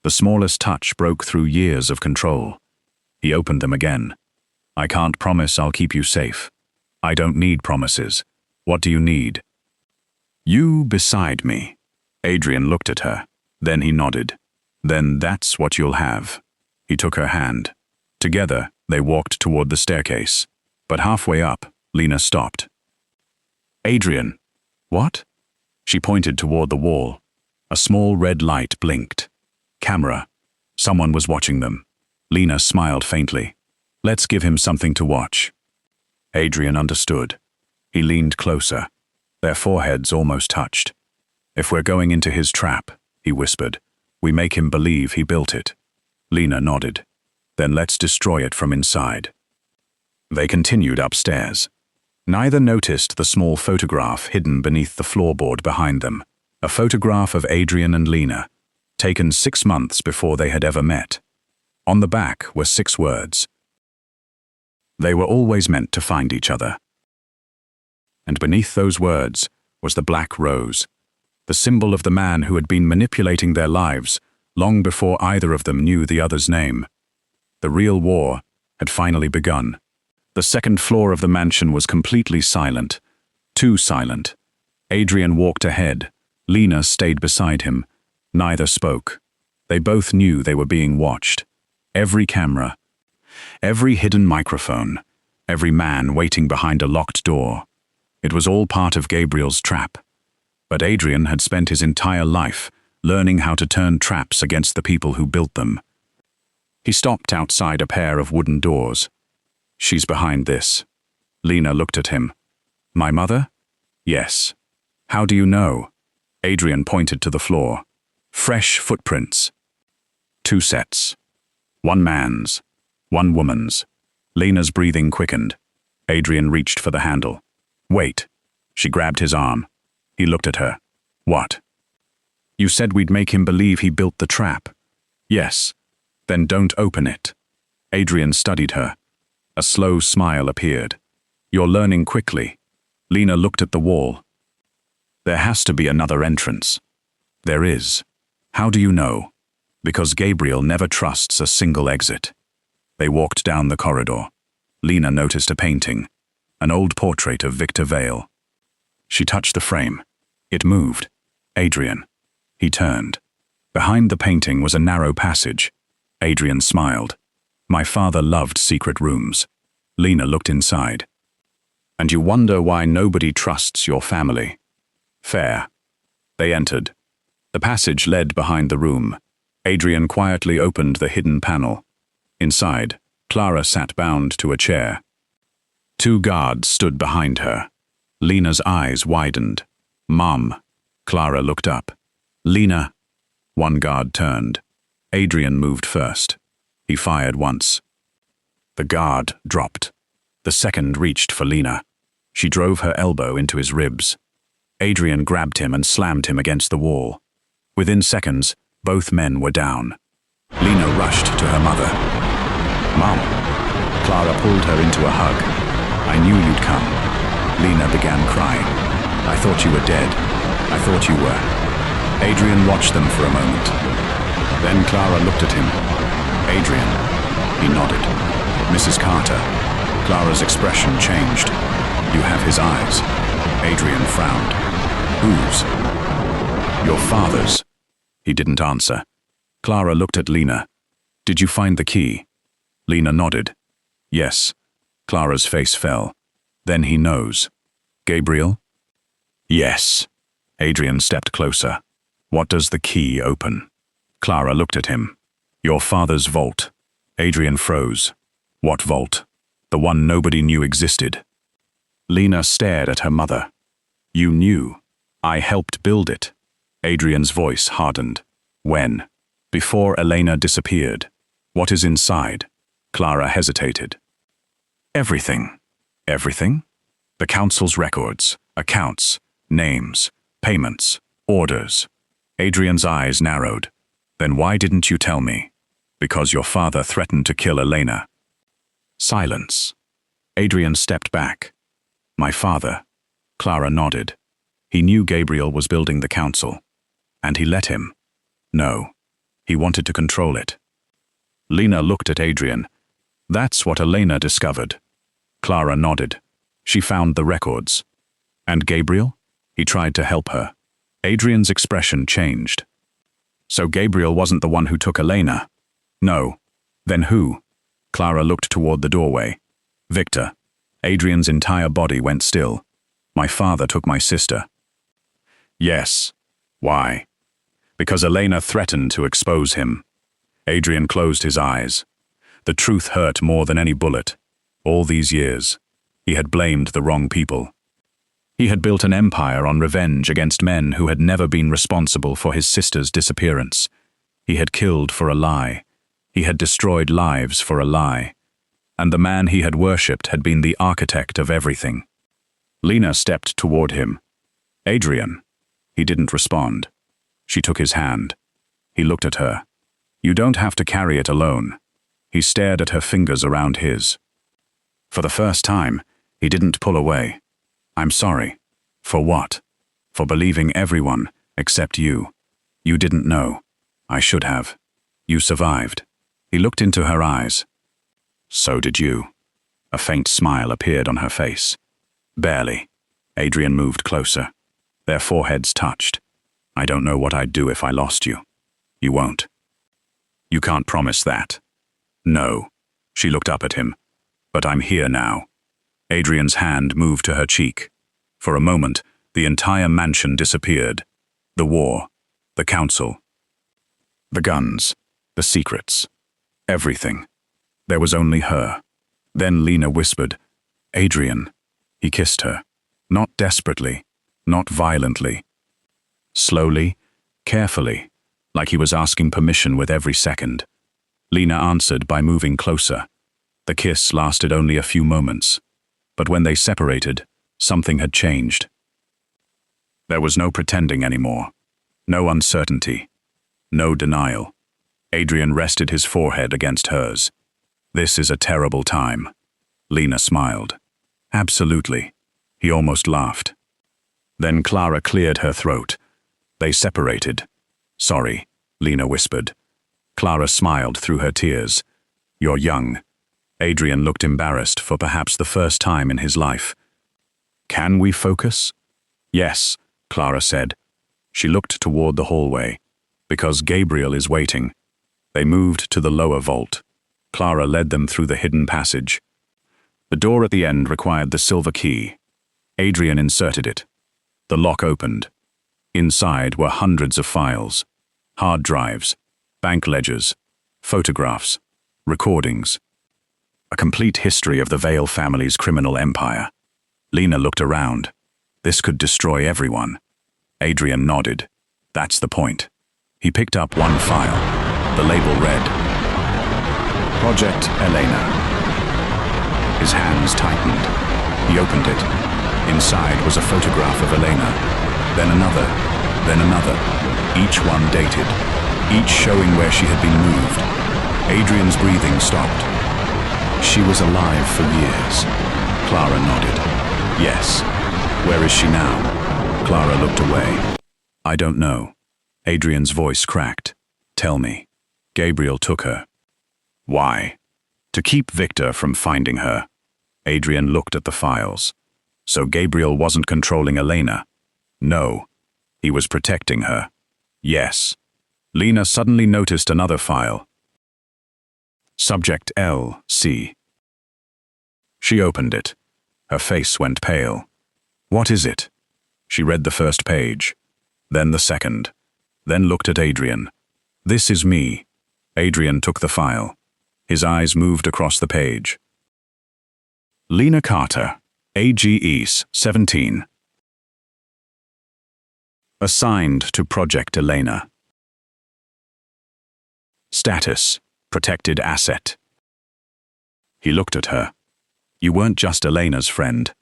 The smallest touch broke through years of control. He opened them again. I can't promise I'll keep you safe. I don't need promises. What do you need? You beside me. Adrian looked at her. Then he nodded. Then that's what you'll have. He took her hand. Together, they walked toward the staircase. But halfway up, Lena stopped. Adrian. What? She pointed toward the wall. A small red light blinked. Camera. Someone was watching them. Lena smiled faintly. Let's give him something to watch. Adrian understood. He leaned closer. Their foreheads almost touched. If we're going into his trap, he whispered, we make him believe he built it. Lena nodded. Then let's destroy it from inside. They continued upstairs. Neither noticed the small photograph hidden beneath the floorboard behind them. A photograph of Adrian and Lena, taken 6 months before they had ever met. On the back were 6 words. They were always meant to find each other. And beneath those words was the black rose, the symbol of the man who had been manipulating their lives long before either of them knew the other's name. The real war had finally begun. The second floor of the mansion was completely silent, too silent. Adrian walked ahead. Lena stayed beside him. Neither spoke. They both knew they were being watched. Every camera, every hidden microphone, every man waiting behind a locked door. It was all part of Gabriel's trap. But Adrian had spent his entire life learning how to turn traps against the people who built them. He stopped outside a pair of wooden doors. She's behind this. Lena looked at him. My mother? Yes. How do you know? Adrian pointed to the floor. Fresh footprints. 2 sets. One man's, one woman's. Lena's breathing quickened. Adrian reached for the handle. Wait. She grabbed his arm. He looked at her. What? You said we'd make him believe he built the trap. Yes. Then don't open it. Adrian studied her. A slow smile appeared. You're learning quickly. Lena looked at the wall. There has to be another entrance. There is. How do you know? Because Gabriel never trusts a single exit. They walked down the corridor. Lena noticed a painting, an old portrait of Victor Vale. She touched the frame. It moved. Adrian. He turned. Behind the painting was a narrow passage. Adrian smiled. My father loved secret rooms. Lena looked inside. And you wonder why nobody trusts your family. Fair. They entered. The passage led behind the room. Adrian quietly opened the hidden panel. Inside, Clara sat bound to a chair. 2 guards stood behind her. Lena's eyes widened. Mom. Clara looked up. Lena. 1 guard turned. Adrian moved first. He fired once. The guard dropped. The second reached for Lena. She drove her elbow into his ribs. Adrian grabbed him and slammed him against the wall. Within seconds, both men were down. Lena rushed to her mother. Mom. Clara pulled her into a hug. I knew you'd come. Lena began crying. I thought you were dead. I thought you were. Adrian watched them for a moment. Then Clara looked at him. Adrian. He nodded. Mrs. Carter. Clara's expression changed. You have his eyes. Adrian frowned. Whose? Your father's. He didn't answer. Clara looked at Lena. Did you find the key? Lena nodded. Yes. Clara's face fell. Then he knows. Gabriel? Yes. Adrian stepped closer. What does the key open? Clara looked at him. Your father's vault. Adrian froze. What vault? The one nobody knew existed. Lena stared at her mother. You knew. I helped build it. Adrian's voice hardened. When? Before Elena disappeared. What is inside? Clara hesitated. Everything. Everything? The council's records, accounts, names, payments, orders. Adrian's eyes narrowed. Then why didn't you tell me? Because your father threatened to kill Elena. Silence. Adrian stepped back. My father. Clara nodded. He knew Gabriel was building the council. And he let him. No. He wanted to control it. Lena looked at Adrian. That's what Elena discovered. Clara nodded. She found the records. And Gabriel? He tried to help her. Adrian's expression changed. So Gabriel wasn't the one who took Elena? No. Then who? Clara looked toward the doorway. Victor. Adrian's entire body went still. My father took my sister. Yes. Why? Because Elena threatened to expose him. Adrian closed his eyes. The truth hurt more than any bullet. All these years, he had blamed the wrong people. He had built an empire on revenge against men who had never been responsible for his sister's disappearance. He had killed for a lie. He had destroyed lives for a lie. And the man he had worshipped had been the architect of everything. Lena stepped toward him. Adrian. He didn't respond. She took his hand. He looked at her. You don't have to carry it alone. He stared at her fingers around his. For the first time, he didn't pull away. I'm sorry. For what? For believing everyone, except you. You didn't know. I should have. You survived. He looked into her eyes. So did you. A faint smile appeared on her face. Barely. Adrian moved closer. Their foreheads touched. I don't know what I'd do if I lost you. You won't. You can't promise that. No. She looked up at him. But I'm here now. Adrian's hand moved to her cheek. For a moment, the entire mansion disappeared. The war. The council. The guns. The secrets. Everything. There was only her. Then Lena whispered, Adrian. He kissed her. Not desperately. Not violently. Slowly, carefully, like he was asking permission with every second. Lena answered by moving closer. The kiss lasted only a few moments, but when they separated, something had changed. There was no pretending anymore, no uncertainty, no denial. Adrian rested his forehead against hers. "This is a terrible time." Lena smiled. "Absolutely." He almost laughed. Then Clara cleared her throat. They separated. "Sorry," Lena whispered. Clara smiled through her tears. "You're young." Adrian looked embarrassed for perhaps the first time in his life. "Can we focus?" "Yes," Clara said. She looked toward the hallway. "Because Gabriel is waiting." They moved to the lower vault. Clara led them through the hidden passage. The door at the end required the silver key. Adrian inserted it. The lock opened. Inside were hundreds of files, hard drives, bank ledgers, photographs, recordings. A complete history of the Vale family's criminal empire. Lena looked around. This could destroy everyone. Adrian nodded. "That's the point." He picked up one file. The label read, "Project Elena." His hands tightened. He opened it. Inside was a photograph of Elena. Then another. Then another. Each one dated. Each showing where she had been moved. Adrian's breathing stopped. She was alive for years. Clara nodded. "Yes." "Where is she now?" Clara looked away. "I don't know." Adrian's voice cracked. "Tell me." Gabriel took her. "Why?" "To keep Victor from finding her." Adrian looked at the files. So Gabriel wasn't controlling Elena. No. He was protecting her. Yes. Lena suddenly noticed another file. Subject L.C. She opened it. Her face went pale. "What is it?" She read the first page, then the second, then looked at Adrian. "This is me." Adrian took the file. His eyes moved across the page. Lena Carter, AGEs 17. Assigned to Project Elena. Status: protected asset. He looked at her. "You weren't just Elena's friend."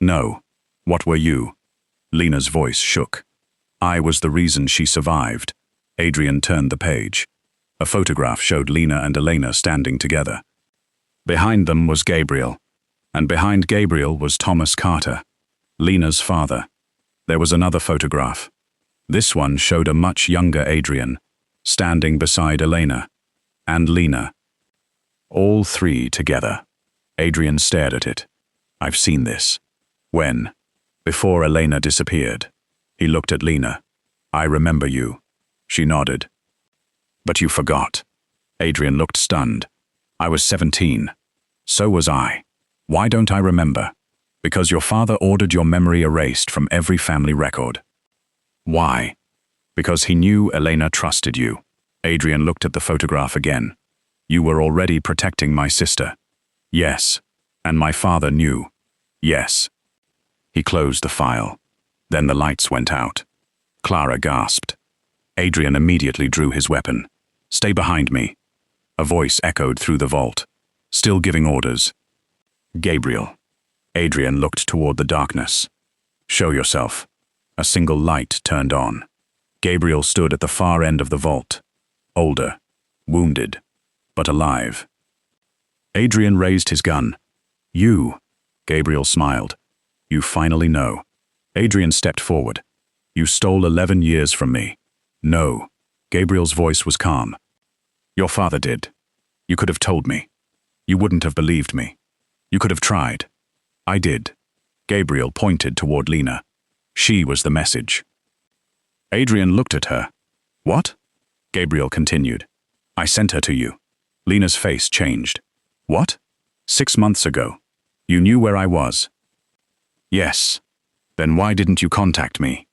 "No. What were you?" Lena's voice shook. "I was the reason she survived." Adrian turned the page. A photograph showed Lena and Elena standing together. Behind them was Gabriel, and behind Gabriel was Thomas Carter, Lena's father. There was another photograph. This one showed a much younger Adrian, standing beside Elena and Lena. All three together. Adrian stared at it. "I've seen this." "When?" "Before Elena disappeared." He looked at Lena. "I remember you." She nodded. "But you forgot." Adrian looked stunned. "I was 17. So was I. Why don't I remember?" "Because your father ordered your memory erased from every family record." "Why?" "Because he knew Elena trusted you." Adrian looked at the photograph again. "You were already protecting my sister." "Yes. And my father knew." "Yes." He closed the file. Then the lights went out. Clara gasped. Adrian immediately drew his weapon. "Stay behind me." A voice echoed through the vault, still giving orders. "Gabriel." Adrian looked toward the darkness. "Show yourself." A single light turned on. Gabriel stood at the far end of the vault. Older, wounded, but alive. Adrian raised his gun. "You." Gabriel smiled. "You finally know." Adrian stepped forward. "You stole 11 years from me." "No." Gabriel's voice was calm. "Your father did. You could have told me. You wouldn't have believed me. You could have tried." "I did." Gabriel pointed toward Lena. She was the message. Adrian looked at her. "What?" Gabriel continued. "I sent her to you." Lena's face changed. "What?" "6 months ago. You knew where I was." "Yes." "Then why didn't you contact me?"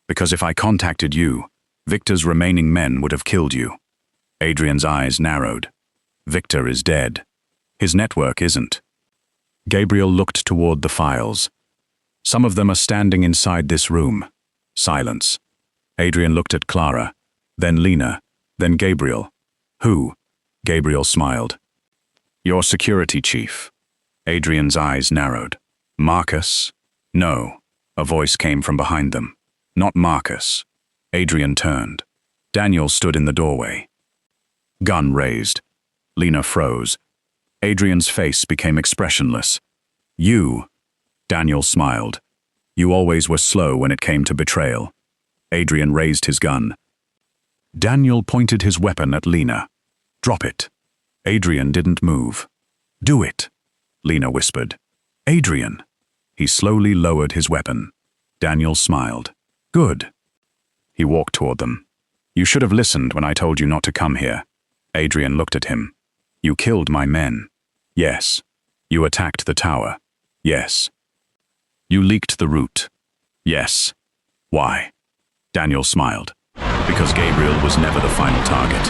"Because if I contacted you, Victor's remaining men would have killed you." Adrian's eyes narrowed. "Victor is dead. His network isn't." Gabriel looked toward the files. "Some of them are standing inside this room." Silence. Adrian looked at Clara, then Lena, Then Gabriel. Who? Gabriel smiled. Your security chief. Adrian's eyes narrowed. Marcus? No. A voice came from behind them. Not Marcus. Adrian turned. Daniel stood in the doorway. Gun raised. Lena froze. Adrian's face became expressionless. You. Daniel smiled. You always were slow when it came to betrayal. Adrian raised his gun. Daniel pointed his weapon at Lena. Drop it. Adrian didn't move. Do it, Lena whispered. Adrian. He slowly lowered his weapon. Daniel smiled. Good. He walked toward them. You should have listened when I told you not to come here. Adrian looked at him. You killed my men. Yes. You attacked the tower. Yes. You leaked the route. Yes. Why? Daniel smiled. Because Gabriel was never the final target.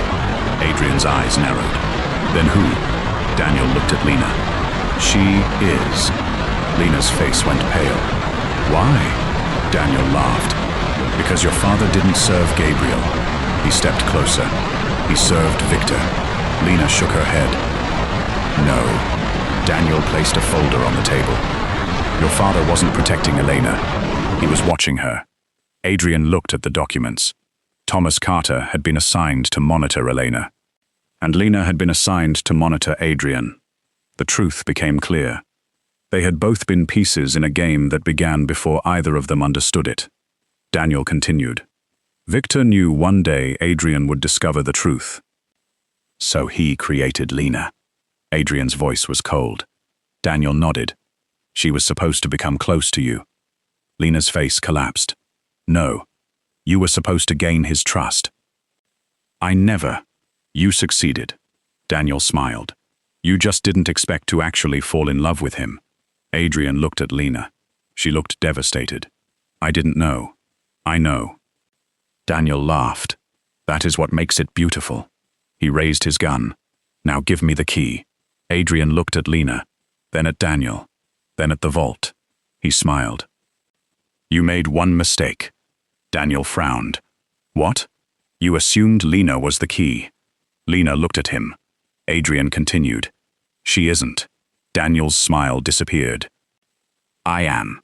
Adrian's eyes narrowed. Then who? Daniel looked at Lena. She is. Lena's face went pale. Why? Daniel laughed. Because your father didn't serve Gabriel. He stepped closer. He served Victor. Lena shook her head. No. Daniel placed a folder on the table. Your father wasn't protecting Elena. He was watching her. Adrian looked at the documents. Thomas Carter had been assigned to monitor Elena, and Lena had been assigned to monitor Adrian. The truth became clear. They had both been pieces in a game that began before either of them understood it. Daniel continued. Victor knew one day Adrian would discover the truth. So he created Lena. Adrian's voice was cold. Daniel nodded. She was supposed to become close to you. Lena's face collapsed. No. You were supposed to gain his trust. I never. You succeeded. Daniel smiled. You just didn't expect to actually fall in love with him. Adrian looked at Lena. She looked devastated. I didn't know. I know. Daniel laughed. That is what makes it beautiful. He raised his gun. Now give me the key. Adrian looked at Lena, then at Daniel, then at the vault. He smiled. You made one mistake. Daniel frowned. What? You assumed Lena was the key. Lena looked at him. Adrian continued. She isn't. Daniel's smile disappeared. I am.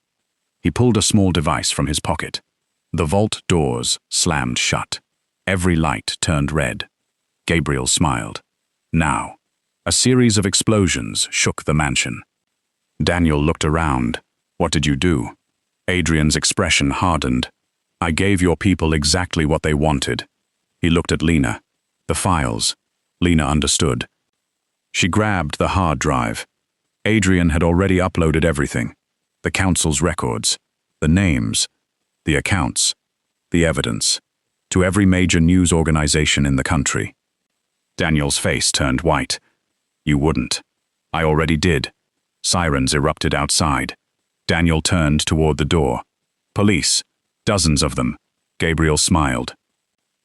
He pulled a small device from his pocket. The vault doors slammed shut. Every light turned red. Gabriel smiled. Now. A series of explosions shook the mansion. Daniel looked around. What did you do? Adrian's expression hardened. I gave your people exactly what they wanted. He looked at Lena. The files. Lena understood. She grabbed the hard drive. Adrian had already uploaded everything. The council's records, the names, the accounts, the evidence, to every major news organization in the country. Daniel's face turned white. You wouldn't. I already did. Sirens erupted outside. Daniel turned toward the door. Police. Dozens of them. Gabriel smiled.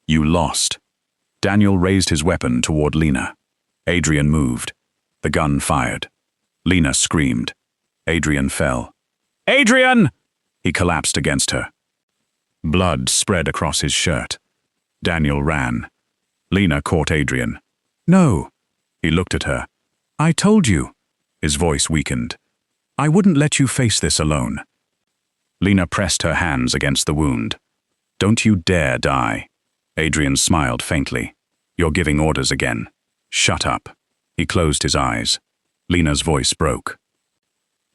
You lost. Daniel raised his weapon toward Lena. Adrian moved. The gun fired. Lena screamed. Adrian fell. Adrian! He collapsed against her. Blood spread across his shirt. Daniel ran. Lena caught Adrian. No. He looked at her. I told you. His voice weakened. I wouldn't let you face this alone. Lena pressed her hands against the wound. Don't you dare die. Adrian smiled faintly. You're giving orders again. Shut up. He closed his eyes. Lena's voice broke.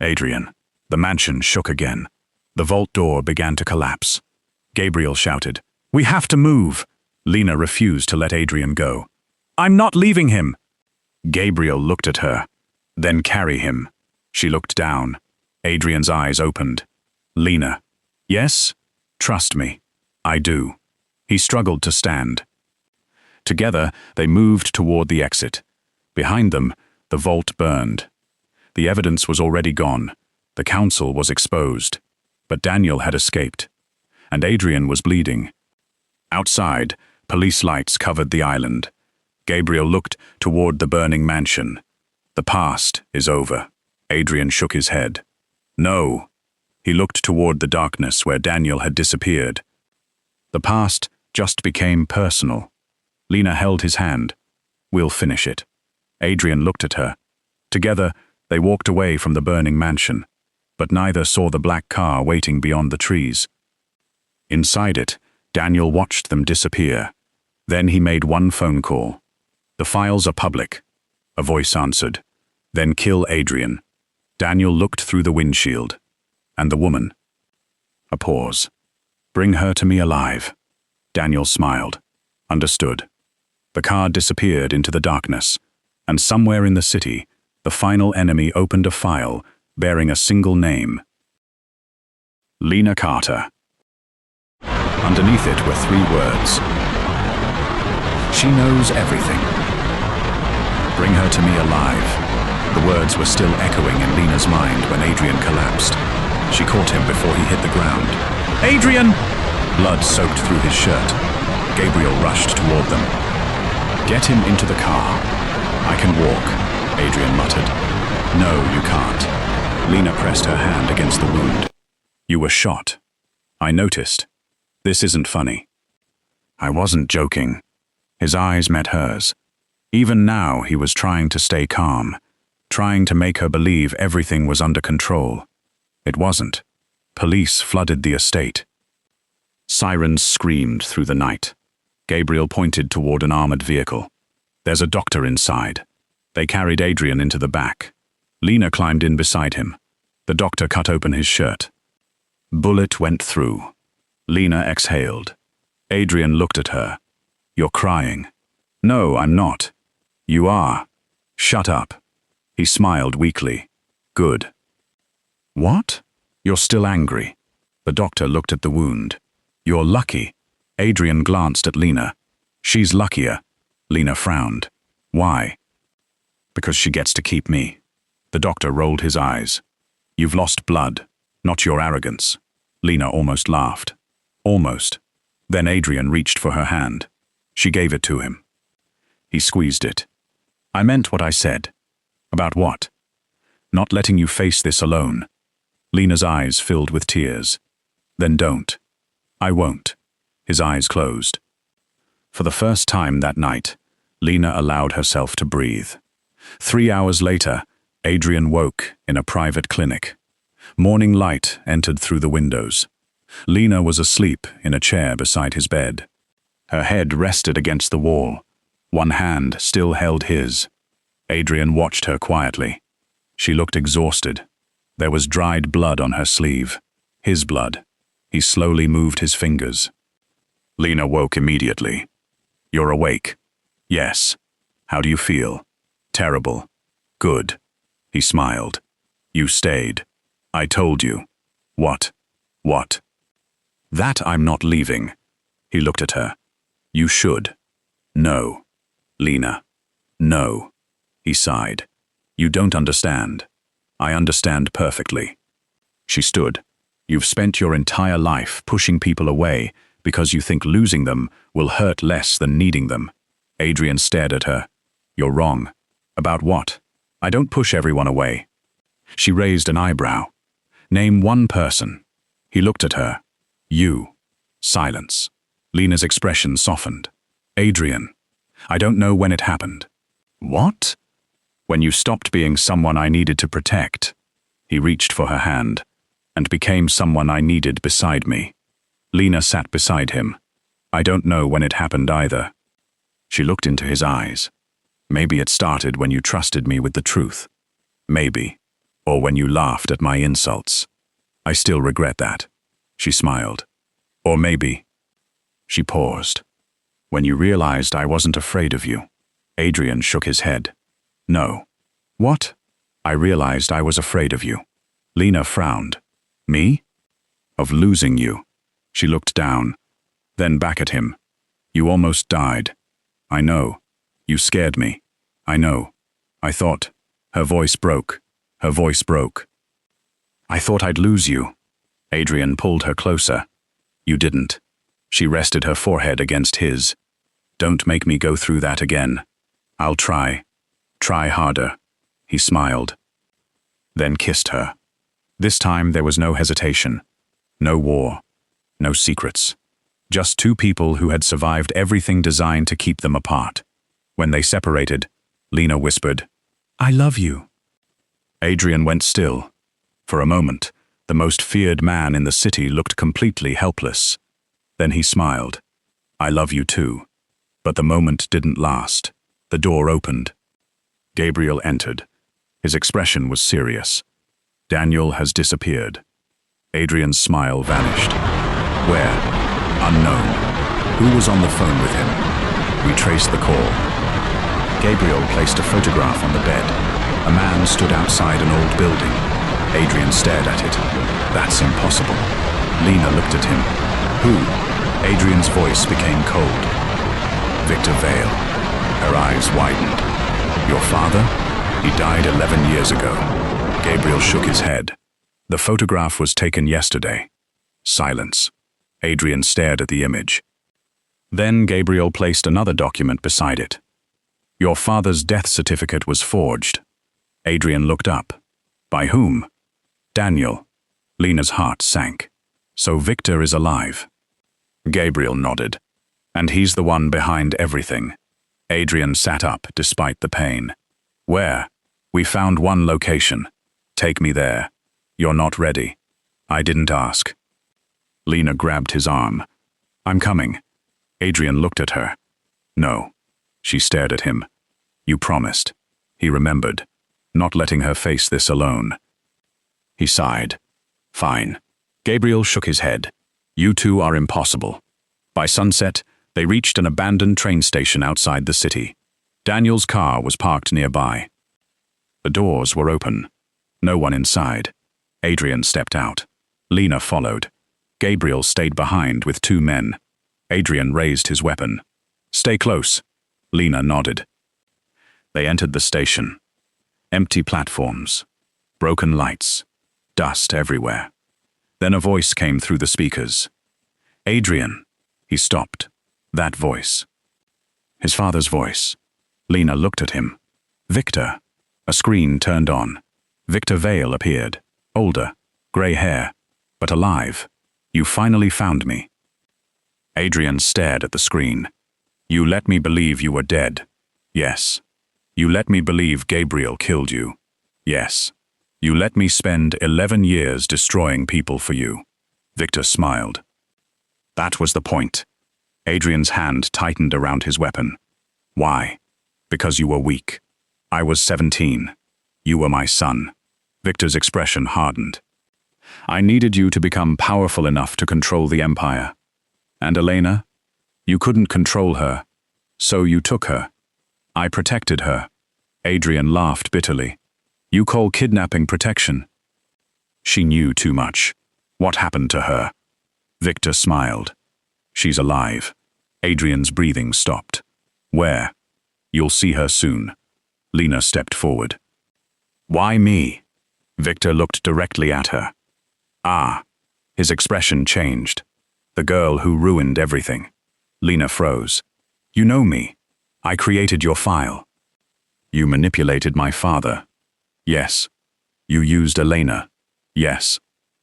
Adrian. The mansion shook again. The vault door began to collapse. Gabriel shouted, We have to move. Lena refused to let Adrian go. I'm not leaving him. Gabriel looked at her. Then carry him. She looked down. Adrian's eyes opened. Lena. Yes? Trust me. I do. He struggled to stand. Together, they moved toward the exit. Behind them, the vault burned. The evidence was already gone. The council was exposed. But Daniel had escaped. And Adrian was bleeding. Outside, police lights covered the island. Gabriel looked toward the burning mansion. The past is over. Adrian shook his head. No. He looked toward the darkness where Daniel had disappeared. The past just became personal. Lena held his hand. We'll finish it. Adrian looked at her. Together, they walked away from the burning mansion, but neither saw the black car waiting beyond the trees. Inside it, Daniel watched them disappear. Then he made one phone call. The files are public. A voice answered. Then kill Adrian. Daniel looked through the windshield. And the woman. A pause. Bring her to me alive. Daniel smiled. Understood. The car disappeared into the darkness, and somewhere in the city, the final enemy opened a file bearing a single name. Lena Carter. Underneath it were 3 words. She knows everything. Bring her to me alive. The words were still echoing in Lena's mind when Adrian collapsed. She caught him before he hit the ground. Adrian! Blood soaked through his shirt. Gabriel rushed toward them. Get him into the car. I can walk, Adrian muttered. No, you can't. Lena pressed her hand against the wound. You were shot. I noticed. This isn't funny. I wasn't joking. His eyes met hers. Even now he was trying to stay calm, trying to make her believe everything was under control. It wasn't. Police flooded the estate. Sirens screamed through the night. Gabriel pointed toward an armored vehicle. There's a doctor inside. They carried Adrian into the back. Lena climbed in beside him. The doctor cut open his shirt. Bullet went through. Lena exhaled. Adrian looked at her. You're crying. No, I'm not. You are. Shut up. He smiled weakly. Good. What? You're still angry. The doctor looked at the wound. You're lucky. Adrian glanced at Lena. She's luckier. Lena frowned. Why? Because she gets to keep me. The doctor rolled his eyes. You've lost blood, not your arrogance. Lena almost laughed. Almost. Then Adrian reached for her hand. She gave it to him. He squeezed it. I meant what I said. About what? Not letting you face this alone. Lena's eyes filled with tears. Then don't. I won't. His eyes closed. For the first time that night, Lena allowed herself to breathe. 3 hours later, Adrian woke in a private clinic. Morning light entered through the windows. Lena was asleep in a chair beside his bed. Her head rested against the wall. One hand still held his. Adrian watched her quietly. She looked exhausted. There was dried blood on her sleeve. His blood. He slowly moved his fingers. Lena woke immediately. You're awake. Yes. How do you feel? Terrible. Good. He smiled. You stayed. I told you. What? What? That I'm not leaving. He looked at her. You should. No. Lena. No. He sighed. You don't understand. I understand perfectly. She stood. You've spent your entire life pushing people away because you think losing them will hurt less than needing them. Adrian stared at her. You're wrong. About what? I don't push everyone away. She raised an eyebrow. Name one person. He looked at her. You. Silence. Lena's expression softened. Adrian. I don't know when it happened. What? When you stopped being someone I needed to protect. He reached for her hand, and became someone I needed beside me. Lena sat beside him. I don't know when it happened either. She looked into his eyes. Maybe it started when you trusted me with the truth. Maybe. Or when you laughed at my insults. I still regret that. She smiled. Or maybe. She paused. When you realized I wasn't afraid of you. Adrian shook his head. No. What? I realized I was afraid of you. Lena frowned. Me? Of losing you. She looked down, then back at him. You almost died. I know. You scared me. I know. I thought. Her voice broke. Her voice broke. I thought I'd lose you. Adrian pulled her closer. You didn't. She rested her forehead against his. Don't make me go through that again. I'll try. Try harder. He smiled. Then kissed her. This time there was no hesitation. No war. No secrets. Just two people who had survived everything designed to keep them apart. When they separated, Lena whispered, "I love you." Adrian went still. For a moment, the most feared man in the city looked completely helpless. Then he smiled. "I love you too." But the moment didn't last. The door opened. Gabriel entered. His expression was serious. "Daniel has disappeared." Adrian's smile vanished. "Where?" "Unknown." "Who was on the phone with him?" "We traced the call." Gabriel placed a photograph on the bed. A man stood outside an old building. Adrian stared at it. "That's impossible." Lena looked at him. "Who?" Adrian's voice became cold. "Victor Vale." Her eyes widened. "Your father? He died 11 years ago." Gabriel shook his head. "The photograph was taken yesterday." Silence. Adrian stared at the image. Then Gabriel placed another document beside it. "Your father's death certificate was forged." Adrian looked up. "By whom?" "Daniel." Lena's heart sank. "So Victor is alive." Gabriel nodded. "And he's the one behind everything." Adrian sat up despite the pain. "Where?" "We found one location." "Take me there." "You're not ready." "I didn't ask." Lena grabbed his arm. "I'm coming." Adrian looked at her. "No." She stared at him. "You promised." He remembered, not letting her face this alone. He sighed. "Fine." Gabriel shook his head. "You two are impossible." By sunset, they reached an abandoned train station outside the city. Daniel's car was parked nearby. The doors were open. No one inside. Adrian stepped out. Lena followed. Gabriel stayed behind with two men. Adrian raised his weapon. "Stay close." Lena nodded. They entered the station. Empty platforms. Broken lights. Dust everywhere. Then a voice came through the speakers. "Adrian." He stopped. That voice. His father's voice. Lena looked at him. "Victor." A screen turned on. Victor Vale appeared. Older. Grey hair. But alive. "You finally found me." Adrian stared at the screen. "You let me believe you were dead." "Yes." "You let me believe Gabriel killed you." "Yes." "You let me spend 11 years destroying people for you." Victor smiled. "That was the point." Adrian's hand tightened around his weapon. "Why?" "Because you were weak. I was 17. You were my son." Victor's expression hardened. "I needed you to become powerful enough to control the Empire. And Elena? You couldn't control her. So you took her. I protected her." Adrian laughed bitterly. "You call kidnapping protection?" "She knew too much. What happened to her?" Victor smiled. "She's alive." Adrian's breathing stopped. "Where?" "You'll see her soon." Lena stepped forward. "Why me?" Victor looked directly at her. "Ah." His expression changed. "The girl who ruined everything." Lena froze. "You know me. I created your file." "You manipulated my father." "Yes." "You used Elena." "Yes."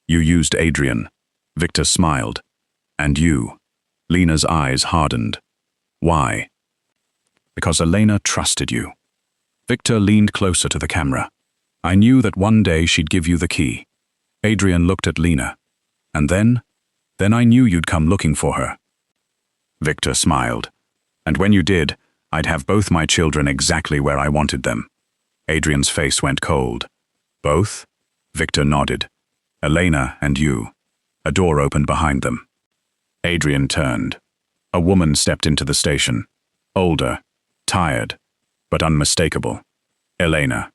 "You used Adrian." Victor smiled. "And you?" Lena's eyes hardened. "Why?" "Because Elena trusted you." Victor leaned closer to the camera. "I knew that one day she'd give you the key." Adrian looked at Lena. "And then? Then I knew you'd come looking for her." Victor smiled. "And when you did, I'd have both my children exactly where I wanted them." Adrian's face went cold. "Both?" Victor nodded. "Elena and you." A door opened behind them. Adrian turned. A woman stepped into the station. Older, tired, but unmistakable. "Elena."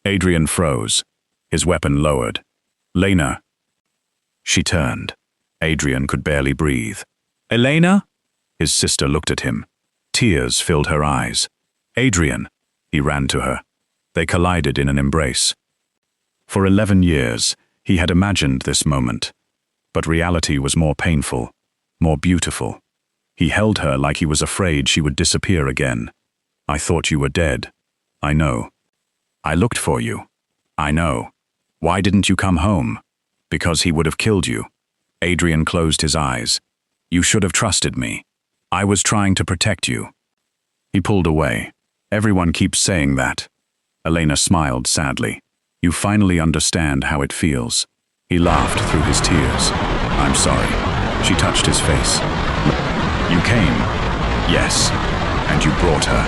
Adrian froze, his weapon lowered. "Lena." She turned. Adrian could barely breathe. "Elena?" His sister looked at him. Tears filled her eyes. "Adrian." He ran to her. They collided in an embrace. For 11 years, he had imagined this moment. But reality was more painful, more beautiful. He held her like he was afraid she would disappear again. "I thought you were dead." "I know." "I looked for you." "I know." "Why didn't you come home?" "Because he would have killed you." Adrian closed his eyes. You should have trusted me. I was trying to protect you. He pulled away. Everyone keeps saying that. Lena smiled sadly. You finally understand how it feels. He laughed through his tears. I'm sorry. She touched his face. You came. Yes. And you brought her.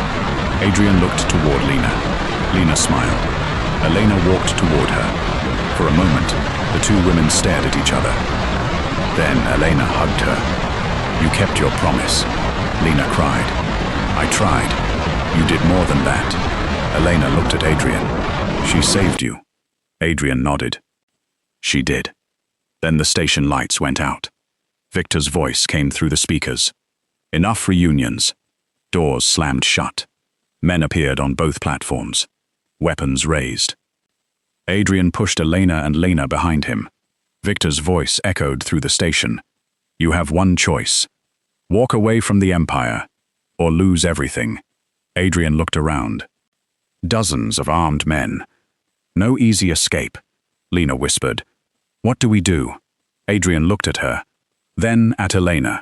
Adrian looked toward Lena. Lena smiled. Lena walked toward her. For a moment, the two women stared at each other. Then Lena hugged her. You kept your promise. Lena cried. I tried. You did more than that. Lena looked at Adrian. She saved you. Adrian nodded. She did. Then the station lights went out. Victor's voice came through the speakers. Enough reunions. Doors slammed shut. Men appeared on both platforms. Weapons raised. Adrian pushed Lena and Lena behind him. Victor's voice echoed through the station. You have one choice. Walk away from the Empire, or lose everything. Adrian looked around. Dozens of armed men. No easy escape. Lena whispered. What do we do? Adrian looked at her. Then at Lena.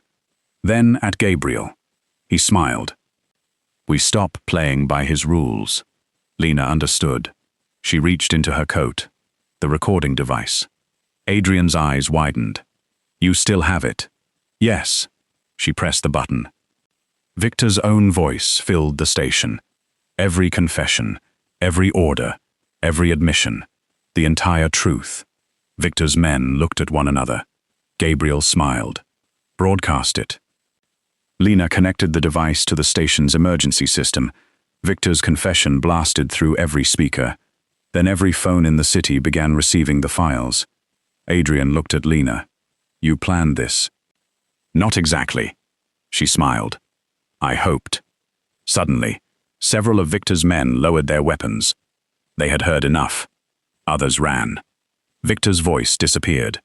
Then at Gabriel. He smiled. We stop playing by his rules. Lena understood. She reached into her coat. The recording device. Adrian's eyes widened. You still have it? Yes. She pressed the button. Victor's own voice filled the station. Every confession, every order, every admission, the entire truth. Victor's men looked at one another. Gabriel smiled. Broadcast it. Lena connected the device to the station's emergency system. Victor's confession blasted through every speaker. Then every phone in the city began receiving the files. Adrian looked at Lena. You planned this. Not exactly. She smiled. I hoped. Suddenly, several of Victor's men lowered their weapons. They had heard enough. Others ran. Victor's voice disappeared.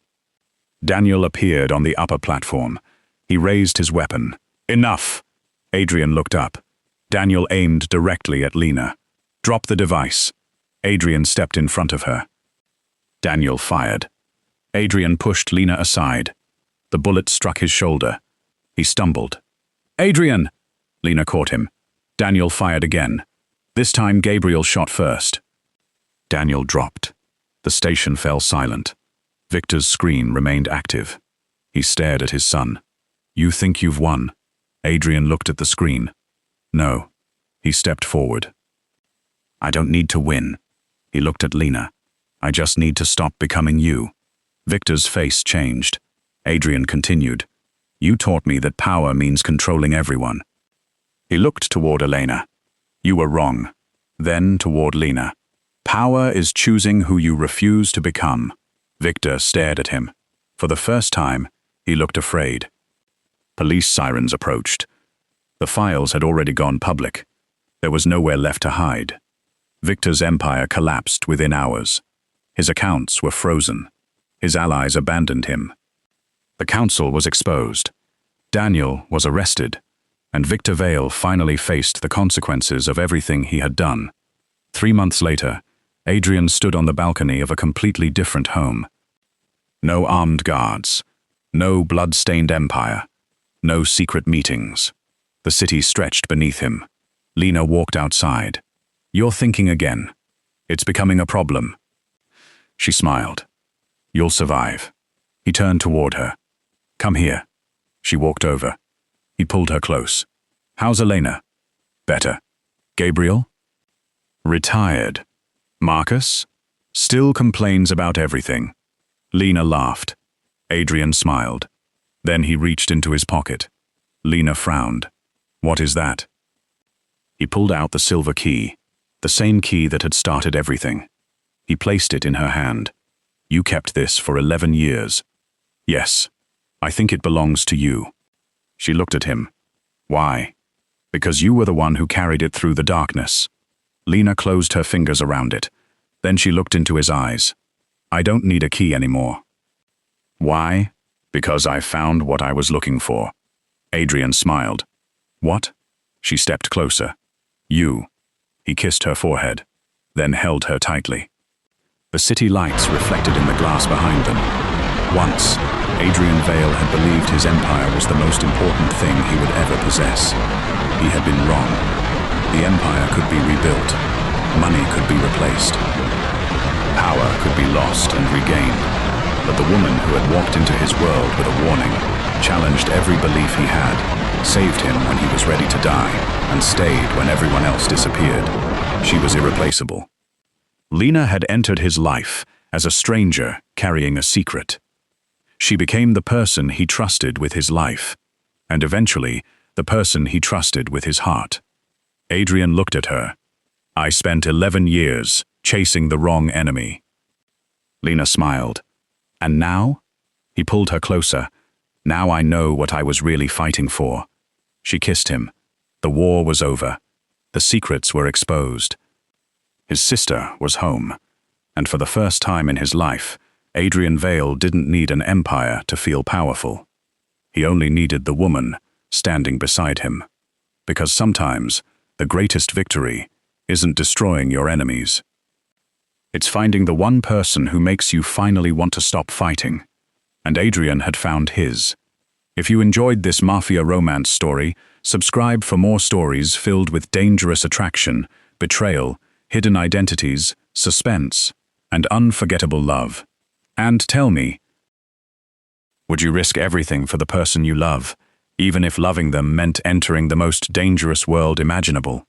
Daniel appeared on the upper platform. He raised his weapon. Enough! Adrian looked up. Daniel aimed directly at Lena. Drop the device. Adrian stepped in front of her. Daniel fired. Adrian pushed Lena aside. The bullet struck his shoulder. He stumbled. Adrian! Lena caught him. Daniel fired again. This time Gabriel shot first. Daniel dropped. The station fell silent. Victor's screen remained active. He stared at his son. You think you've won? Adrian looked at the screen. No. He stepped forward. I don't need to win. He looked at Lena. I just need to stop becoming you. Victor's face changed. Adrian continued. You taught me that power means controlling everyone. He looked toward Lena. You were wrong. Then toward Lena. Power is choosing who you refuse to become. Victor stared at him. For the first time, he looked afraid. Police sirens approached. The files had already gone public. There was nowhere left to hide. Victor's empire collapsed within hours. His accounts were frozen. His allies abandoned him. The council was exposed. Daniel was arrested, and Victor Vale finally faced the consequences of everything he had done. 3 months later, Adrian stood on the balcony of a completely different home. No armed guards, no blood-stained empire, no secret meetings. The city stretched beneath him. Lena walked outside. You're thinking again. It's becoming a problem. She smiled. You'll survive. He turned toward her. Come here. She walked over. He pulled her close. How's Lena? Better. Gabriel? Retired. Marcus? Still complains about everything. Lena laughed. Adrian smiled. Then he reached into his pocket. Lena frowned. What is that? He pulled out the silver key, the same key that had started everything. He placed it in her hand. You kept this for 11 years. Yes. I think it belongs to you. She looked at him. Why? Because you were the one who carried it through the darkness. Lena closed her fingers around it. Then she looked into his eyes. I don't need a key anymore. Why? Because I found what I was looking for. Adrian smiled. What? She stepped closer. You. He kissed her forehead, then held her tightly. The city lights reflected in the glass behind them. Once, Adrian Vale had believed his empire was the most important thing he would ever possess. He had been wrong. The empire could be rebuilt. Money could be replaced. Power could be lost and regained. But the woman who had walked into his world with a warning, challenged every belief he had, saved him when he was ready to die, and stayed when everyone else disappeared. She was irreplaceable. Lena had entered his life as a stranger carrying a secret. She became the person he trusted with his life, and eventually the person he trusted with his heart. Adrian looked at her. "I spent 11 years chasing the wrong enemy." Lena smiled. "And now?" He pulled her closer. "Now I know what I was really fighting for." She kissed him. The war was over. The secrets were exposed. His sister was home, and for the first time in his life, Adrian Vale didn't need an empire to feel powerful. He only needed the woman standing beside him. Because sometimes, the greatest victory isn't destroying your enemies. It's finding the one person who makes you finally want to stop fighting. And Adrian had found his. If you enjoyed this mafia romance story, subscribe for more stories filled with dangerous attraction, betrayal, hidden identities, suspense, and unforgettable love. And tell me, would you risk everything for the person you love, even if loving them meant entering the most dangerous world imaginable?